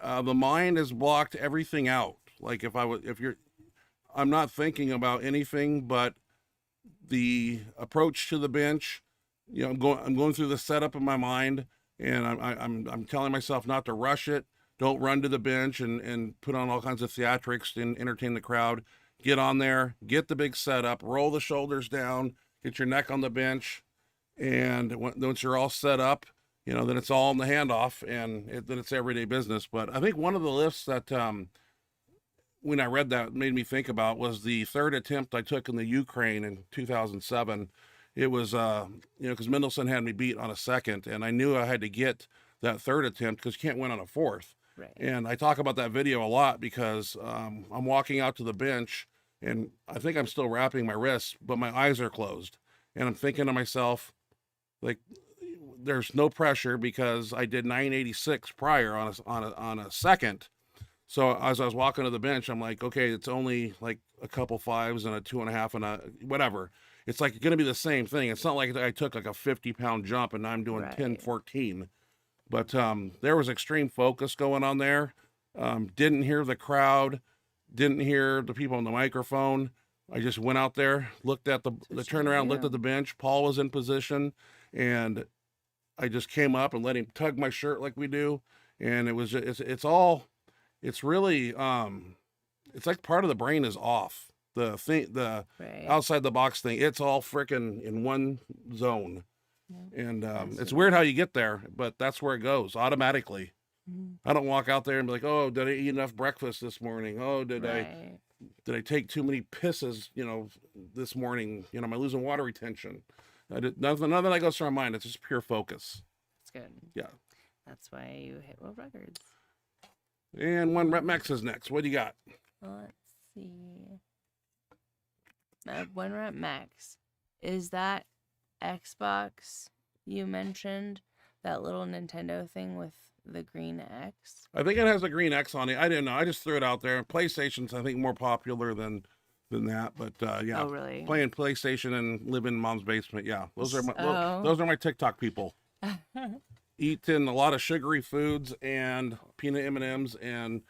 The mind has blocked everything out. Like I'm not thinking about anything but the approach to the bench. I'm going through the setup in my mind, and I'm telling myself not to rush it. Don't run to the bench and put on all kinds of theatrics and entertain the crowd. Get on there, get the big setup, roll the shoulders down, get your neck on the bench, and once you're all set up, then it's all in the handoff, and then it's everyday business. But I think one of the lifts that when I read that made me think about was the 3rd attempt I took in the Ukraine in 2007. It was, because Mendelssohn had me beat on a second, and I knew I had to get that third attempt because you can't win on a fourth. Right. And I talk about that video a lot because I'm walking out to the bench and I think I'm still wrapping my wrists, but my eyes are closed. And I'm thinking to myself, like, there's no pressure because I did 986 prior on a second. So as I was walking to the bench, I'm like, okay, it's only like a couple fives and a 2.5 and a whatever. It's like going to be the same thing. It's not like I took like a 50-pound jump and I'm doing 10, 14. But there was extreme focus going on there. Didn't hear the crowd, didn't hear the people on the microphone. I just went out there, looked at the turnaround, looked at the bench. Paul was in position, and I just came up and let him tug my shirt like we do. And it was it's really it's like part of the brain is off. The outside the box thing, it's all freaking in one zone. Yeah. And it's weird how you get there, but that's where it goes automatically. I don't walk out there and be like, oh, did I eat enough breakfast this morning? Oh, did I take too many pisses, this morning? Am I losing water retention? Nothing of that goes through my mind. It's just pure focus. That's good. Yeah. That's why you hit world records. And 1 rep max is next. What do you got? Let's see. 1 rep max. Is that Xbox you mentioned? That little Nintendo thing with the green X? I think it has a green X on it. I didn't know. I just threw it out there. PlayStation's, I think, more popular than that. But yeah. Oh, really? Playing PlayStation and living in mom's basement. Yeah. Those are my TikTok people. Eating a lot of sugary foods and peanut M&Ms and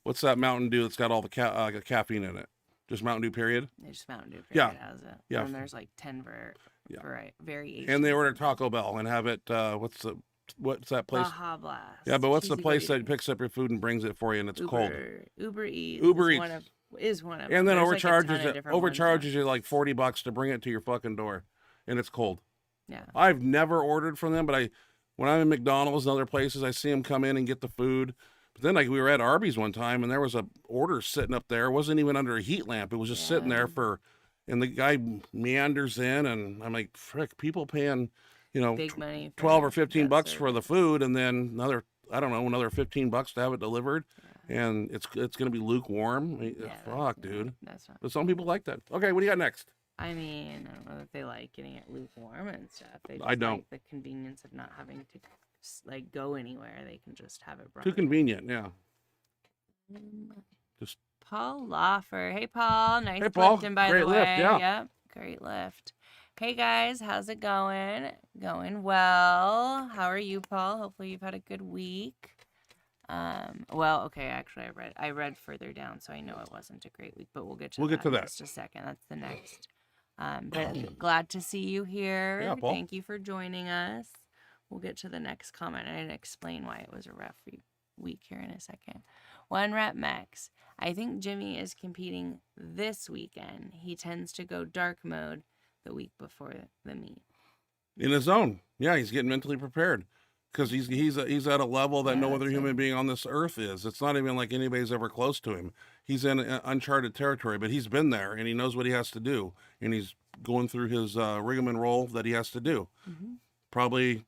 what's that Mountain Dew that's got all the caffeine in it? Just Mountain Dew, period? Just Mountain Dew, period. Yeah. Has it. Yeah. And there's like 10 variations. And they order Taco Bell and have it, what's that place? Baja Blast. Yeah, but what's the place that picks up your food and brings it for you and it's cold? Uber Eats. Is one of them. And then There's overcharges you like $40 to bring it to your fucking door, and it's cold. Yeah. I've never ordered from them, but when I'm in McDonald's and other places, I see them come in and get the food. But then we were at Arby's one time, and there was a order sitting up there. It wasn't even under a heat lamp. It was just sitting there and the guy meanders in, and I'm like, frick, people paying, big money, 12 or 15 bucks for the food, and then another $15 to have it delivered. Yeah. And it's going to be lukewarm. Fuck, dude. That's not. But some people like that. Okay, what do you got next? I mean, I don't know that they like getting it lukewarm and stuff. They just I don't. like the convenience of not having to go anywhere. They can just have it brought. Too convenient, yeah. Just Paul Lawfer. Hey, Paul. Nice Paul. lifting, by Great the way. lift, yeah. Yep. Great lift. Hey, guys. How's it going? Going well. How are you, Paul? Hopefully you've had a good week. Well, okay, actually I read further down, so I know it wasn't a great week, but we'll get to that in just a second. That's the next. But glad to see you here. Yeah, Paul. Thank you for joining us. We'll get to the next comment and explain why it was a rough week here in a second. 1 rep max. I think Jimmy is competing this weekend. He tends to go dark mode the week before the meet. In his zone. Yeah, he's getting mentally prepared. Because he's at a level that no other human being on this earth is. It's not even like anybody's ever close to him. He's in uncharted territory, but he's been there and he knows what he has to do. And he's going through his rigmarole that he has to do. Mm-hmm. Probably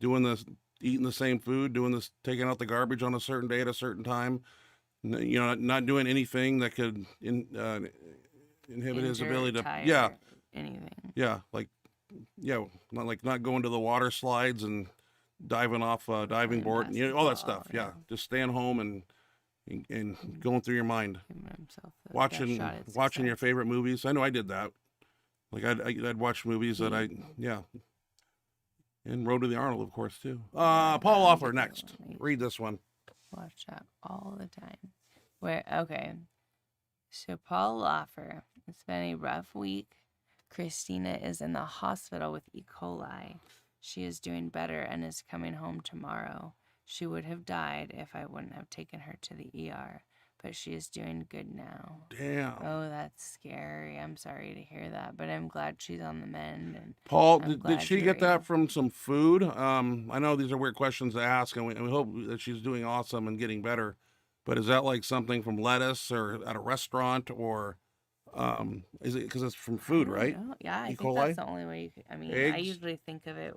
eating the same food, taking out the garbage on a certain day at a certain time. Not doing anything that could inhibit his ability to. Anything. Yeah, not going to the water slides and diving off a diving board, all that stuff. Yeah, just staying home and going through your mind, watching your favorite movies. I know I did that. Like I'd watch movies that and Road to the Arnold, of course, too. Paul Lawfer next. Read this one. Watch that all the time. Okay. So Paul Lawfer, it's been a rough week. Christina is in the hospital with E. coli. She is doing better and is coming home tomorrow. She would have died if I wouldn't have taken her to the ER, but she is doing good now. Damn. Oh, that's scary. I'm sorry to hear that, but I'm glad she's on the mend. And Paul, did she get that from some food? I know these are weird questions to ask, and we hope that she's doing awesome and getting better, but is that like something from lettuce or at a restaurant, or is it because it's from food, right? Yeah, I E. think coli? that's the only way. I Eggs? usually think of it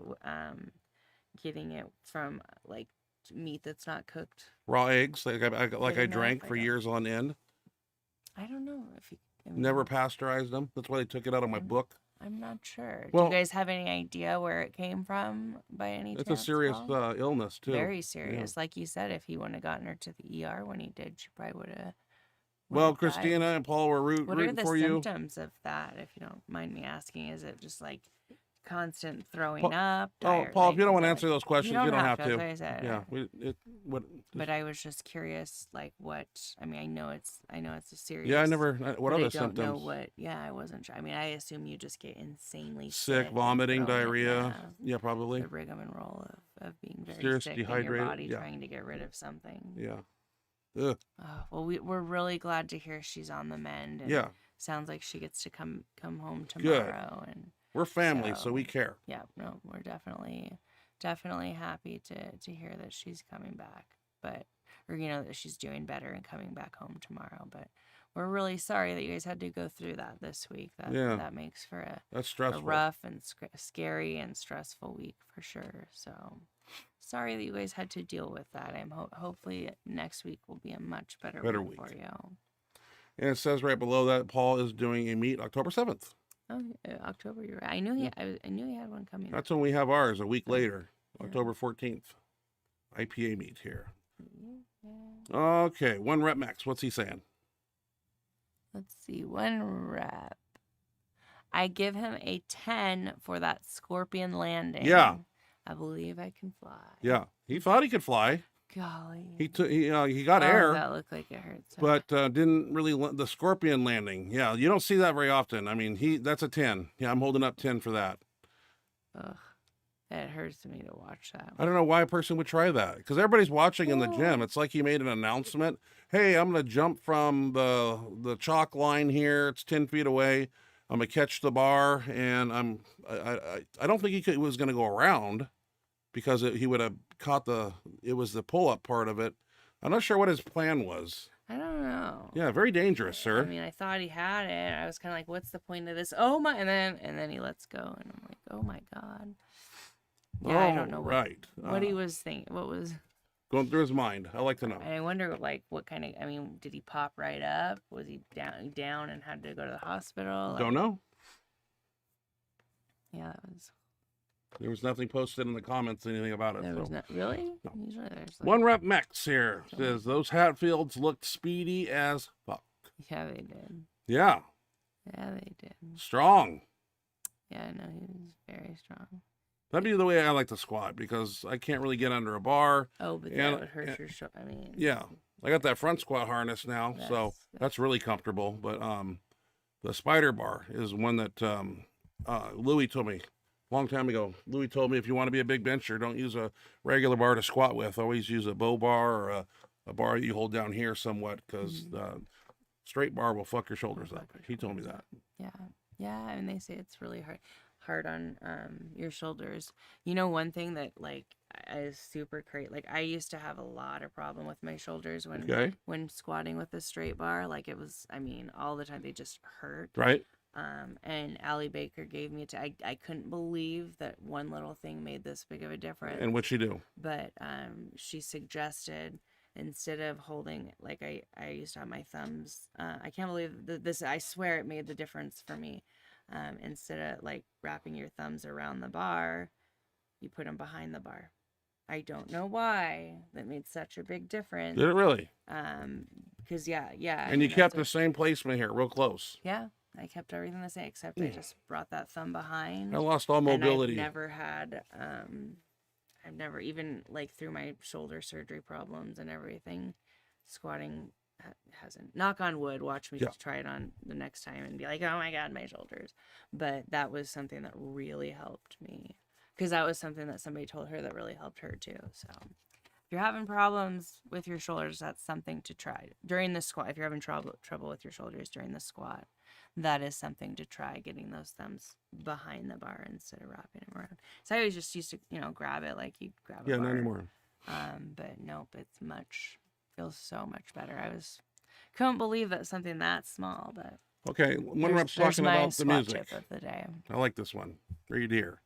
getting it from like meat that's not cooked. Raw eggs, like I didn't know drank if for I got- years on end. I don't know if you I mean, Never pasteurized them. That's why they took it out of my book. I'm not sure. Do Well- you guys have any idea where it came from by any It's chance? a serious Paul? illness too. Very serious. Like you said, if he wouldn't have gotten her to the ER when he did, she probably would have. Well, Christina and Paul were What are rooting the for you. symptoms of that, if you don't mind me asking? Is it just like constant throwing Paul- up? Oh, Paul, if you don't want to answer those questions, you don't have to. That's what I said. Yeah, But I was just curious, like what? I mean, I know it's a serious. Yeah, I never. What but other I don't know symptoms? what. Yeah, I wasn't sure. I mean, I assume you just get insanely Sick, and vomiting, thrown up, diarrhea. yeah. Yeah, probably. The rigmarole of being very Serious sick in your dehydrated, body yeah. trying to get rid of something. Yeah. Ugh. Oh, well, we're really glad to hear she's on the mend. And Yeah. sounds like she gets to come home tomorrow. And We're family, so So- we care. yeah, no, we're definitely happy to hear that she's coming back, but or that she's doing better and coming back home tomorrow. But we're really sorry that you guys had to go through that this week. That makes for a That's stressful. rough and scary and stressful week for sure. So sorry that you guys had to deal with that. I'm hopefully next week will be a much better week for you. And it says right below that Paul is doing a meet October 7th. Oh, October, you're right. I knew he had one coming. That's when we have ours a week later, October 14th. IPA meet here. Okay, 1 rep max. What's he saying? Let's see, 1 rep. I give him a 10 for that scorpion landing. Yeah. I believe I can fly. Yeah, he thought he could fly. Golly. He got Oh, air, that looked like it hurt. So but didn't really the scorpion landing. Yeah, you don't see that very often. I mean, that's a 10. Yeah, I'm holding up 10 for that. ugh, it hurts me to watch that. I don't know why a person would try that because everybody's watching in the gym. It's like he made an announcement. Hey, I'm going to jump from the chalk line here. It's 10 feet away. I'm going to catch the bar, and I don't think he was going to go around because he would have caught it was the pull-up part of it. I'm not sure what his plan was. I don't know. Yeah, very dangerous, sir. I mean, I thought he had it. I was kind of like, what's the point of this? Oh my, and then he lets go, and I'm like, oh my God. Yeah, I don't know what he was thinking. What was going through his mind? I like to know. And I wonder, like, what kind of, I mean, did he pop right up? Was he down and had to go to the hospital? Don't know. Yeah, that was. There was nothing posted in the comments, anything about it. There was so. not really. No. Usually there's like, 1 rep max here says those Hatfields looked speedy as fuck. Yeah, they did. Yeah, Yeah, they did. strong. Yeah, no, he was very strong. That'd be the way I like to squat because I can't really get under a bar. Oh, but And- that would hurt your shoulder. I mean. Yeah, I got that front squat harness now, so That's- that's really comfortable. But the spider bar is one that Louis told me a long time ago. Louis told me if you want to be a big bencher, don't use a regular bar to squat with. Always use a bow bar or a bar you hold down here somewhat because straight bar will fuck your shoulders up. He told me that. Yeah, and they say it's really hard on your shoulders. You know, one thing that like is super great. Like I used to have a lot of problem with my shoulders when squatting with a straight bar. Like it was, I mean, all the time they just hurt. Right. And Allie Baker gave me I couldn't believe that one little thing made this big of a difference. And what'd she do? But she suggested instead of holding, like I used to have my thumbs, I can't believe this, I swear it made the difference for me. Instead of like wrapping your thumbs around the bar, you put them behind the bar. I don't know why that made such a big difference. Did it really? Because yeah. And you kept the same placement here, real close. Yeah, I kept everything the same except I just brought that thumb behind. I lost all mobility. And I've never had, I've never even like through my shoulder surgery problems and everything, squatting hasn't. Knock on wood. Watch me try it on the next time and be like, oh my God, my shoulders. But that was something that really helped me because that was something that somebody told her that really helped her too. So if you're having problems with your shoulders, that's something to try during the squat. If you're having trouble with your shoulders during the squat, that is something to try, getting those thumbs behind the bar instead of wrapping them around. So I always just used to, grab it like you grab a bar. Not anymore. But nope, feels so much better. Couldn't believe that something that small, but Okay, one rep's talking my about the squat music. tip of the day. I like this one. Read here.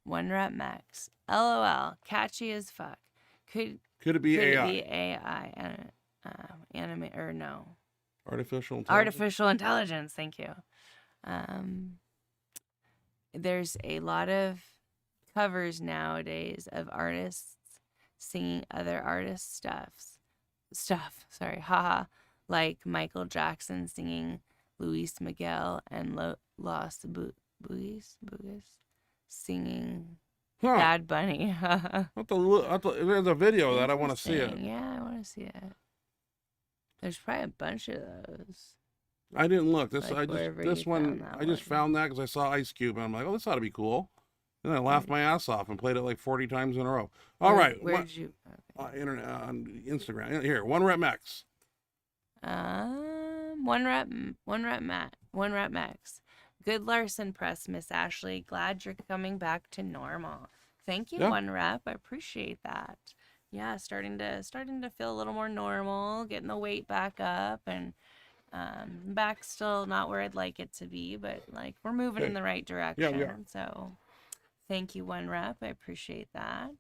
1 rep max. LOL. Catchy as fuck. Could it be could AI? it be AI anime or no? Artificial intelligence. Artificial intelligence. Thank you. There's a lot of covers nowadays of artists singing other artists' stuff. Sorry, haha. Like Michael Jackson singing Luis Miguel and Los Boogies singing Huh. Bad Bunny. There's a video of that. I want to see it. Interesting. Yeah, I want to see it. There's probably a bunch of those. I didn't look. Like wherever This you one, found that I just one. found that because I saw Ice Cube, and I'm like, oh, this ought to be cool. And I laughed my ass off and played it like 40 times in a row. All right. Where did you? Okay. Internet on Instagram. Here, 1 Rep Max. 1 rep max. Good Larson press, Miss Ashley. Glad you're coming back to normal. Thank you, Yeah. 1 rep. I appreciate that. Yeah, starting to feel a little more normal, getting the weight back up, and back still not where I'd like it to be, but like we're moving in the right direction. Yeah, we are. So thank you, 1 rep. I appreciate that.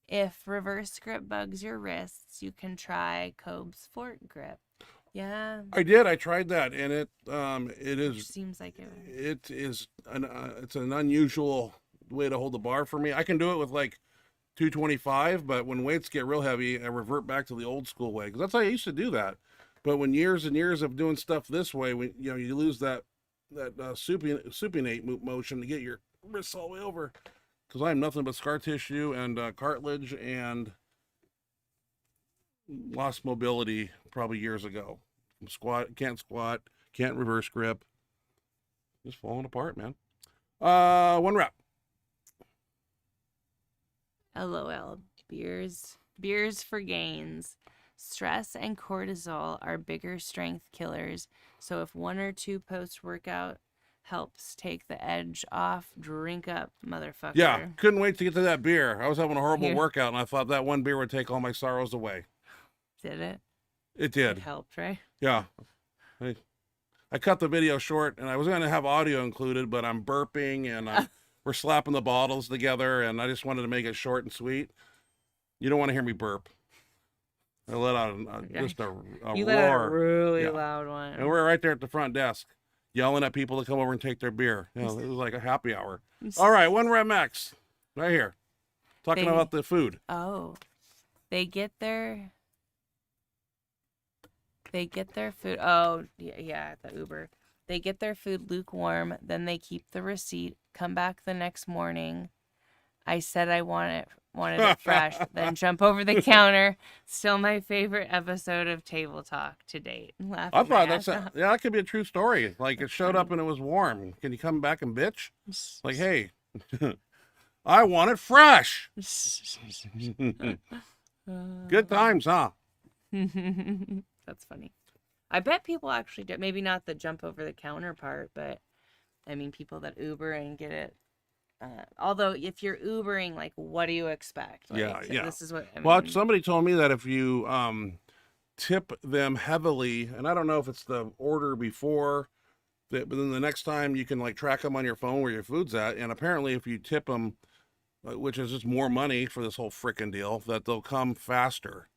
If reverse grip bugs your wrists, you can try Cobe's Fort grip. Yeah, I did. I tried that, and it is seems like it. it's an unusual way to hold the bar for me. I can do it with like 225, but when weights get real heavy, I revert back to the old school way because that's how I used to do that. But when years and years of doing stuff this way, when you lose that supinate motion to get your wrists all the way over, because I have nothing but scar tissue and cartilage and lost mobility probably years ago. Can't squat, can't reverse grip, just falling apart, man. 1 rep. LOL. Beers for gains. Stress and cortisol are bigger strength killers. So if 1 or 2 post-workout helps take the edge off, drink up, motherfucker. Yeah, couldn't wait to get to that beer. I was having a horrible Yeah. workout, and I thought that one beer would take all my sorrows away. Did it? It It did. helped, right? Yeah. I cut the video short, and I was going to have audio included, but I'm burping, and we're slapping the bottles together, and I just wanted to make it short and sweet. You don't want to hear me burp. I let out just a You roar. let out a really Yeah. loud one. And we're right there at the front desk, yelling at people to come over and take their beer. It was like a happy hour. All right, 1 Rep Max, right here. Talking about the food. Oh, they get their food. Oh, yeah, the Uber. They get their food lukewarm, then they keep the receipt, come back the next morning. I said I wanted it fresh, then jump over the counter. Still my favorite episode of Table Talk to date. I thought that could be a true story. Like it showed up and it was warm. Can you come back and bitch? Like, hey, I want it fresh. Good times, huh? That's funny. I bet people actually do. Maybe not the jump over the counter part, but I mean, people that Uber and get it. Although, if you're Ubering, like, what do you expect? Like, yeah. This is what. I Well, mean, somebody told me that if you tip them heavily, and I don't know if it's the order before, but then the next time you can like track them on your phone where your food's at. And apparently, if you tip them, which is just more money for this whole frickin' deal, that they'll come faster.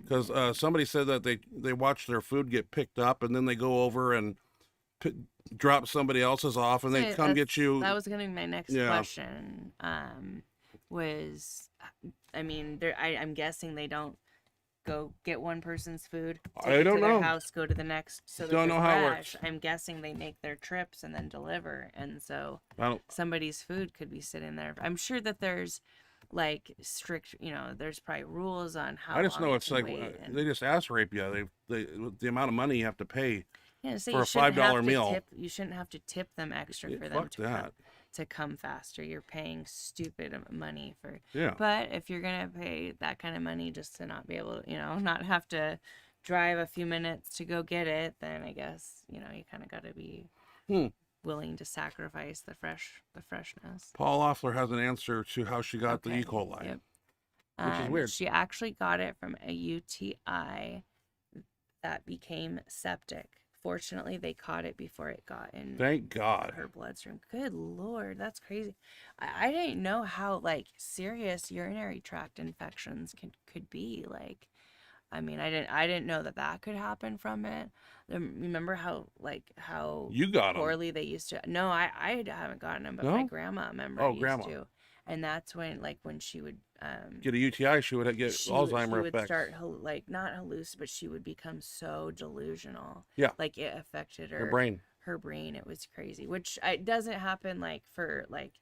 Because somebody said that they watch their food get picked up, and then they go over and drop somebody else's off, and they come get you. That was going to be my next question. I mean, I'm guessing they don't go get one person's food, take it to their house, go to the next. So don't know how it works. I'm guessing they make their trips and then deliver, and so somebody's food could be sitting there. I'm sure that there's like strict, there's probably rules on how. I just know it's like they just ass rape you. The amount of money you have to pay so for a $5 meal. You shouldn't have to tip them extra for them to come faster. You're paying stupid money for. Yeah. But if you're gonna pay that kind of money just to not be able to, not have to drive a few minutes to go get it, then I guess you kind of got to be willing to sacrifice the freshness. Paul Offler has an answer to how she got the E. coli, Yep. which is weird. She actually got it from a UTI that became septic Fortunately, they caught it before it got in Thank God. her bloodstream. Good Lord, that's crazy. I didn't know how like serious urinary tract infections could be. Like, I mean, I didn't know that could happen from it. Remember how You got 'em. poorly they used to. No, I haven't gotten them, but No? my grandma, remember, Oh, used grandma. to. And that's when she would Get a UTI, she would get she Alzheimer would effects. start like not halluc, but she would become so delusional. Yeah. Like it affected Her brain. Her brain. It was crazy, which it doesn't happen like for like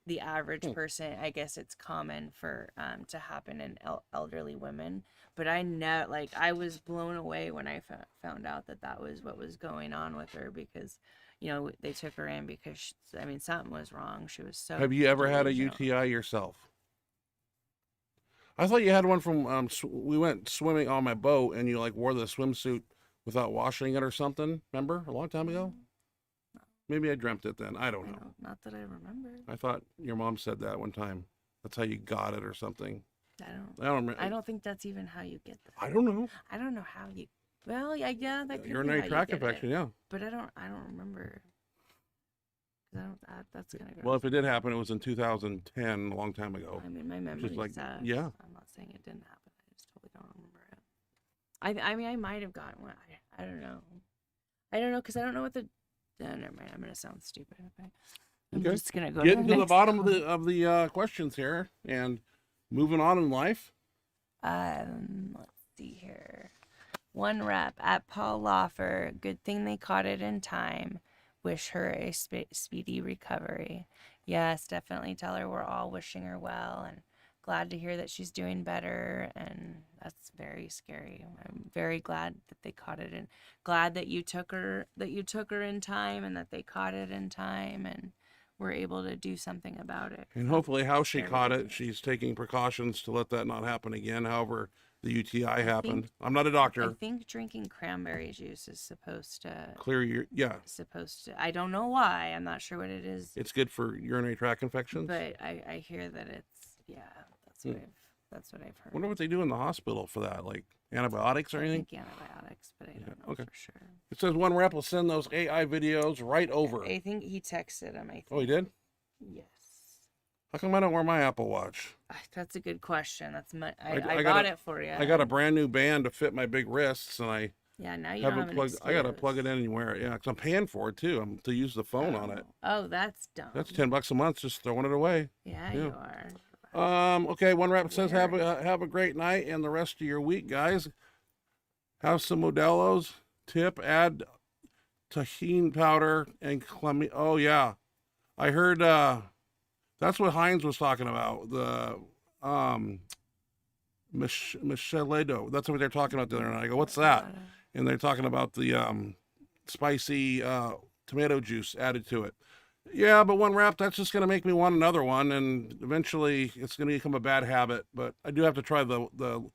the average person. I guess it's common for to happen in elderly women. But I know, like, I was blown away when I found out that was what was going on with her, because, you know, they took her in because I mean, something was wrong. She was so. Have you ever had a delusional. UTI yourself? I thought you had one from we went swimming on my boat and you like wore the swimsuit without washing it or something. Remember a long time ago? Maybe I dreamt it then. I don't know. Not that I remember. I thought your mom said that one time. That's how you got it or something. I don't remember. I don't think that's even how you get that. I don't know. I don't know how you. Well, yeah, that could be Urinary how you tract get infection, it. yeah. But I don't remember. That's gonna go. Well, if it did happen, it was in 2010, a long time ago. I mean, my memory like, sucks. yeah. I'm not saying it didn't happen. I just totally don't remember it. I mean, I might have gotten one. I don't know. I don't know, because I don't know what the. Never mind. I'm gonna sound stupid. Okay. I'm Okay. just gonna go Getting to the next bottom one. of the questions here and moving on in life. Let's see here. One rep at Paul Lawfer. Good thing they caught it in time. Wish her a speedy recovery. Yes, definitely tell her we're all wishing her well, and glad to hear that she's doing better. And that's very scary. I'm very glad that they caught it, and glad that you took her in time, and that they caught it in time, and were able to do something about it. And hopefully how she very caught good. it, she's taking precautions to let that not happen again. However, the UTI happened. I'm not a doctor. I think drinking cranberry juice is supposed to. Clear your, yeah. Supposed to. I don't know why. I'm not sure what it is. It's good for urinary tract infections. But I hear that it's, yeah, that's what I've heard. Wonder what they do in the hospital for that, like antibiotics or I anything. think antibiotics, but I don't know okay. for sure. It says one rep will send those AI videos right over. I think he texted him. I think. Oh, he did? Yes. How come I don't wear my Apple Watch? That's a good question. That's my. I I got got a- it for you. I got a brand new band to fit my big wrists, and I Yeah, now you don't have haven't an plugged. I gotta excuse. plug it in and wear it. Yeah, because I'm paying for it too. I'm to use the phone on it. Oh, that's dumb. That's $10 a month, just throwing it away. Yeah, yeah. you are. Okay, one rep says have a great night and the rest of your week, guys. Have some Modelo's. Tip, add tahini powder and oh yeah, I heard that's what Heinz was talking about. The Micheledo. That's what they're talking about the other night. I go, what's that? And they're talking about the spicy tomato juice added to it. Yeah, but one wrap, that's just going to make me want another one, and eventually it's going to become a bad habit. But I do have to try tahini.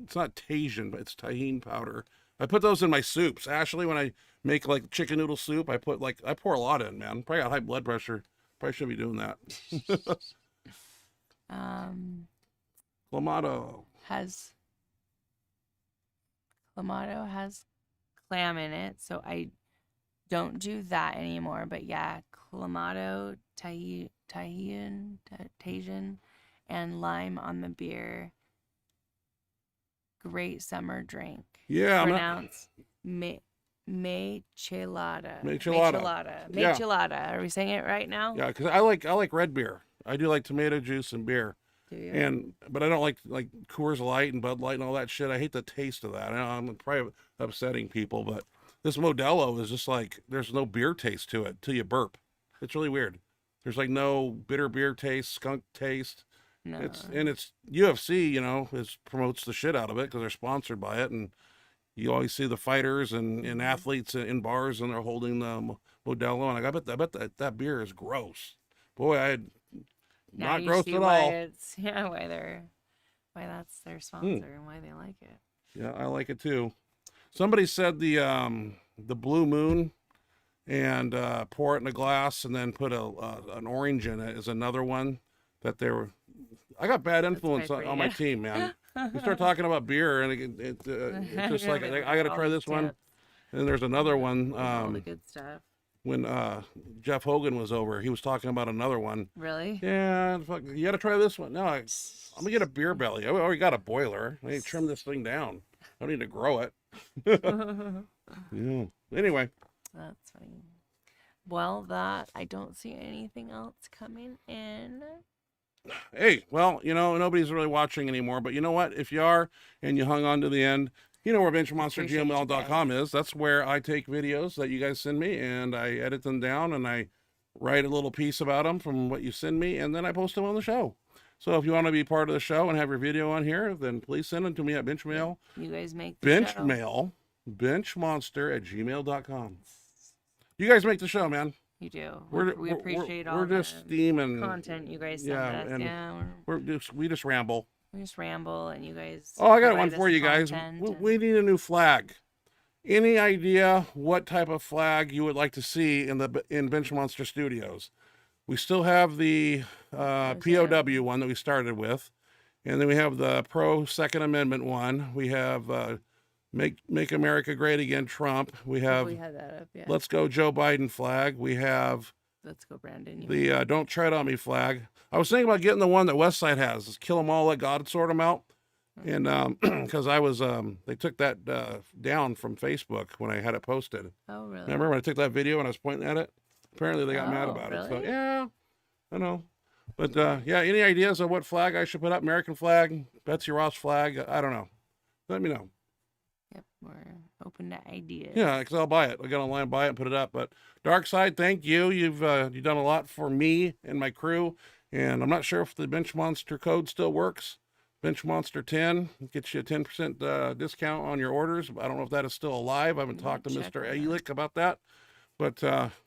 It's not Tajin, but it's tahini powder. I put those in my soups. Ashley, when I make like chicken noodle soup, I pour a lot in, man. Probably got high blood pressure. Probably shouldn't be doing that. Clamato Has clam in it, so I don't do that anymore. But yeah, Clamato, Tajin, and lime on the beer. Great summer drink. Yeah, Pronounced michelada. Michelada. Yeah. Michelada. Are we saying it right now? Yeah, because I like red beer. I do like tomato juice and beer. Do you? But I don't like Coors Light and Bud Light and all that shit. I hate the taste of that. I'm probably upsetting people, but this Modelo is just like there's no beer taste to it till you burp. It's really weird. There's like no bitter beer taste, skunk taste. No. It's UFC, promotes the shit out of it because they're sponsored by it, and you always see the fighters and athletes in bars and they're holding the Modelo, and I bet that beer is gross. Boy, Now not you gross see at why all. why that's their sponsor and why they like it. Yeah, I like it too. Somebody said the Blue Moon and pour it in a glass and then put an orange in it is another one that they were. I got bad influence pretty on my good. team, man. We start talking about beer, and it's just like I got to try this one. And there's another one. All the good stuff. When Jeff Hogan was over, he was talking about another one. Really? Yeah, fuck, you got to try this one. No, I'm gonna get a beer belly. I already got a boiler. I need to trim this thing down. I don't need to grow it. Yeah. Anyway. That's funny. Well, I don't see anything else coming in. Hey, well, nobody's really watching anymore, but you know what? If you are and you hung on to the end, you know where benchmonstergml.com is. That's where I take videos that you guys send me, and I edit them down, and I write a little piece about them from what you send me, and then I post them on the show. So if you want to be part of the show and have your video on here, then please send them to me at benchmail. You guys make the show. Benchmail, benchmonster@gmail.com. You guys make the show, man. You do. We appreciate all the steaming content you guys send us. And yeah, we just ramble. We just ramble, and you guys. Oh, I got one for you guys. We need a new flag. Any idea what type of flag you would like to see in Benchmonster Studios? We still have the POW one that we started with, and then we have the pro Second Amendment one. We have Make America Great Again, Trump. We have we had that up, yeah. Let's Go Joe Biden flag. We have Let's Go Brandon. The Don't Tread on Me flag. I was thinking about getting the one that Westside has. Is Kill 'em all, let God sort them out. And because I was, they took that down from Facebook when I had it posted. Oh, really? Remember when I took that video and I was pointing at it? Apparently they got mad about really? it. So yeah, I know. But yeah, any ideas of what flag I should put up? American flag, Betsy Ross flag? I don't know. Let me know. Yep, we're open to ideas. Yeah, because I'll buy it. I'll get online, buy it, and put it up. But Dark Side, thank you. You've done a lot for me and my crew. And I'm not sure if the Benchmonster code still works. Benchmonster 10 gets you a 10% discount on your orders. I don't know if that is still alive. I haven't talked to Mr. Ehrlich about that. But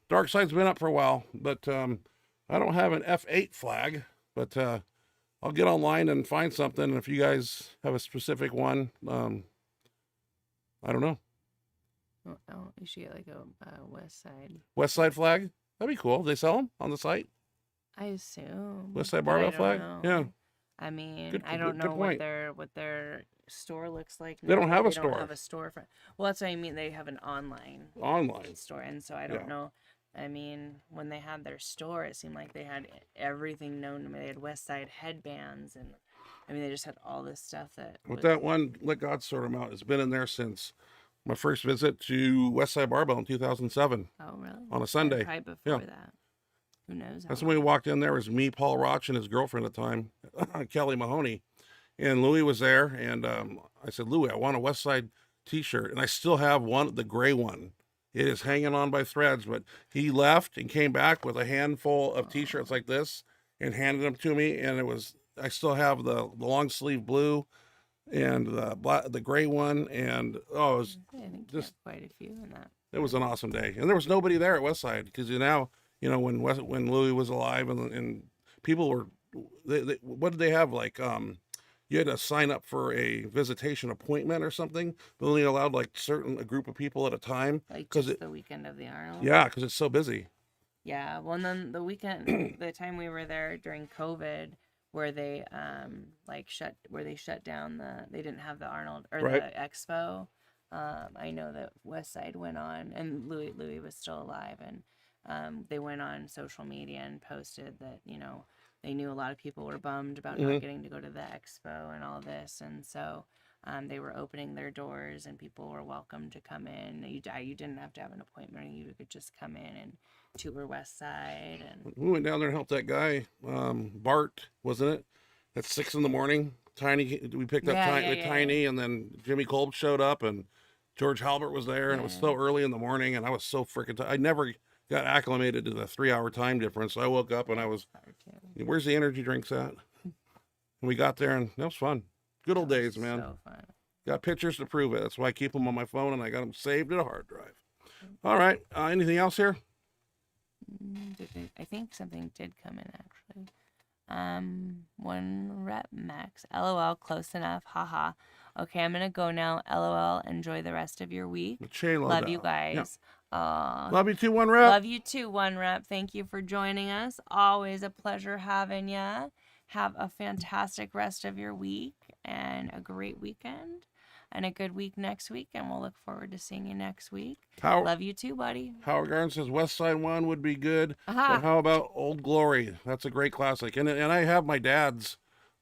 Dark Side's been up for a while. But I don't have an F8 flag. But I'll get online and find something. And if you guys have a specific one, I don't know. Oh, you should get like a West Side flag? That'd be cool. They sell them on the site? I assume. West Side Barbell flag? Know. Yeah. I mean, Good I don't know point. what their store looks like. They don't have a store. They don't have a store. Well, that's what I mean. They have an online store, and so I don't know. I mean, when they had their store, it seemed like they had everything known to me. They had West Side headbands, and I mean, they just had all this stuff that. With that one, Let God Sort Them Out, it's been in there since my first visit to West Side Barbell in 2007. Oh, really? On a Sunday. Right before that. Who knows? That's when we walked in. There was me, Paul Roch, and his girlfriend at the time, Kelly Mahoney, and Louie was there. And I said, Louie, I want a West Side T-shirt, and I still have one, the gray one. It is hanging on by threads, but he left and came back with a handful of T-shirts like this and handed them to me, and I still have the long sleeve blue and the gray one, and it was just quite a few in that. It was an awesome day, and there was nobody there at West Side because when Louie was alive and people were, what did they have, like you had to sign up for a visitation appointment or something, but only allowed like a group of people at a time. Like just the weekend of the Arnold. Yeah, because it's so busy. Yeah, well, and then the weekend, the time we were there during COVID, where they shut down they didn't have the Arnold or the expo. I know that West Side went on, and Louie was still alive, and they went on social media and posted that they knew a lot of people were bummed about not getting to go to the expo and all this, and so they were opening their doors and people were welcome to come in. You didn't have to have an appointment; you could just come in and tour West Side. And we went down there and helped that guy, Bart, wasn't it? At 6 a.m. Tiny, we picked up Tiny, and then Jimmy Kolb showed up, and George Halbert was there, and it was so early in the morning, and I was so freaking tired. I never got acclimated to the 3-hour time difference. So I woke up and I was, where's the energy drinks at? And we got there, and that was fun. Good old days, man. So fun. Got pictures to prove it. That's why I keep them on my phone, and I got them saved to a hard drive. All right. Anything else here? I think something did come in, actually. One rep max. LOL, close enough. Haha. Okay, I'm gonna go now. LOL. Enjoy the rest of your week. Love you guys. Yeah. Love you too, One Rep. Love you too, One Rep. Thank you for joining us. Always a pleasure having ya. Have a fantastic rest of your week, and a great weekend and a good week next week. And we'll look forward to seeing you next week. Love you too, buddy. Howard Garden says West Side One would be good. Aha. But how about Old Glory? That's a great classic. And I have my dad's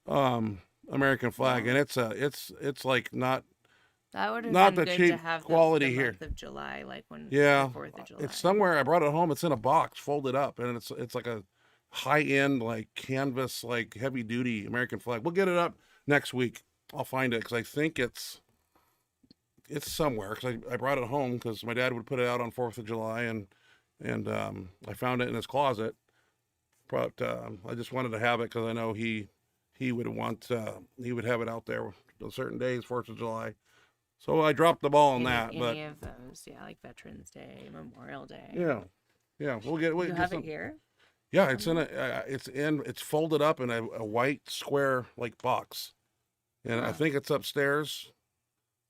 American flag, and it's like not That would not have been the good cheap to have quality the here. month of July, like when Yeah, the 4th of July. it's somewhere. I brought it home. It's in a box, folded up, and it's like a high end, like canvas, like heavy duty American flag. We'll get it up next week. I'll find it because I think it's somewhere. Because I brought it home because my dad would put it out on 4th of July, and I found it in his closet. But I just wanted to have it because I know he would he would have it out there on certain days, 4th of July. So I dropped the ball on that. But any of those, yeah, like Veterans Day, Memorial Day. yeah, we'll get. You have it here? Yeah, it's folded up in a white square like box, and I think it's upstairs.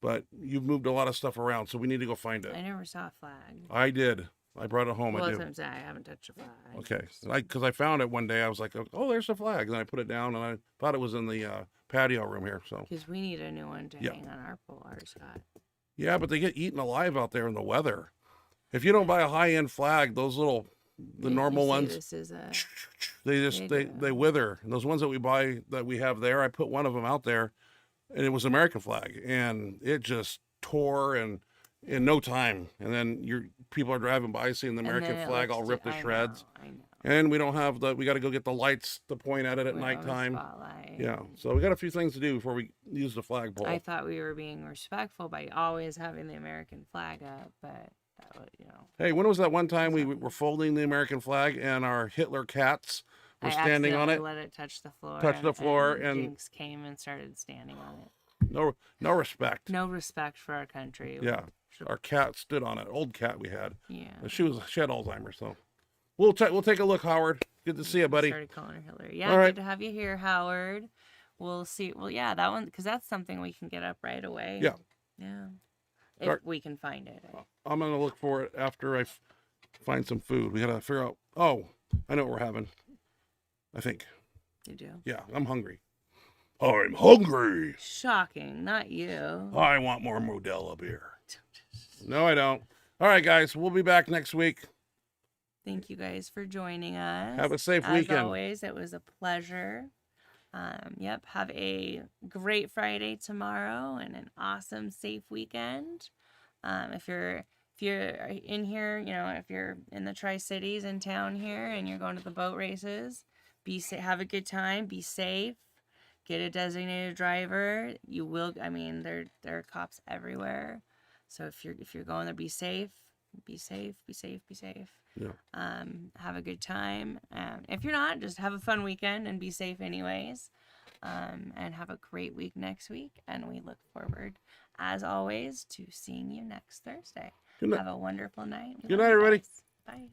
But you've moved a lot of stuff around, so we need to go find it. I never saw a flag. I did. I brought it home. Well, I that's do. what I'm saying. I haven't touched a flag. Okay, because I found it one day. I was like, oh, there's a flag, and I put it down, and I thought it was in the patio room here. So Because we need a new one to hang on our pole, our Scott. yeah, but they get eaten alive out there in the weather. If you don't buy a high-end flag, those little normal ones, This is a they wither. And those ones that we have there, I put one of them out there, and it was American flag, and it just tore and in no time. And then people are driving by seeing the American flag all ripped to shreds. I know. And we don't have we got to go get the lights to point at it at We don't have a nighttime. spotlight. Yeah, so we got a few things to do before we use the flagpole. I thought we were being respectful by always having the American flag up, but that would, Hey, when was that one time we were folding the American flag and our Hitler cats were I standing on accidentally it? let it touch the floor. Touch the floor and- Jinx came and started standing on it. No respect. No respect for our country. Yeah, our cat stood on it. Old cat we had. Yeah. She had Alzheimer's, so we'll take a look, Howard. Good to see you, buddy. Started calling her Hillary. Yeah, All right. good to have you here, Howard. We'll see. Well, yeah, that one, because that's something we can get up right away. Yeah. Yeah. If Dark- we can find it. I'm gonna look for it after I find some food. We gotta figure out. Oh, I know what we're having. I think. You do. Yeah, I'm hungry. I'm hungry. Shocking, not you. I want more Modelo beer. No, I don't. All right, guys. We'll be back next week. Thank you guys for joining us. Have a safe As weekend. always, it was a pleasure. Yep. Have a great Friday tomorrow and an awesome, safe weekend. If you're in here, if you're in the Tri-Cities in town here and you're going to the boat races, have a good time. Be safe. Get a designated driver. You will. I mean, there are cops everywhere. So if you're going there, be safe. Be safe. Be safe. Be safe. Yeah. Have a good time. If you're not, just have a fun weekend and be safe anyways. And have a great week next week. And we look forward, as always, to seeing you next Thursday. Good night. Have a wonderful night. We Good love night, you everybody. guys. Bye.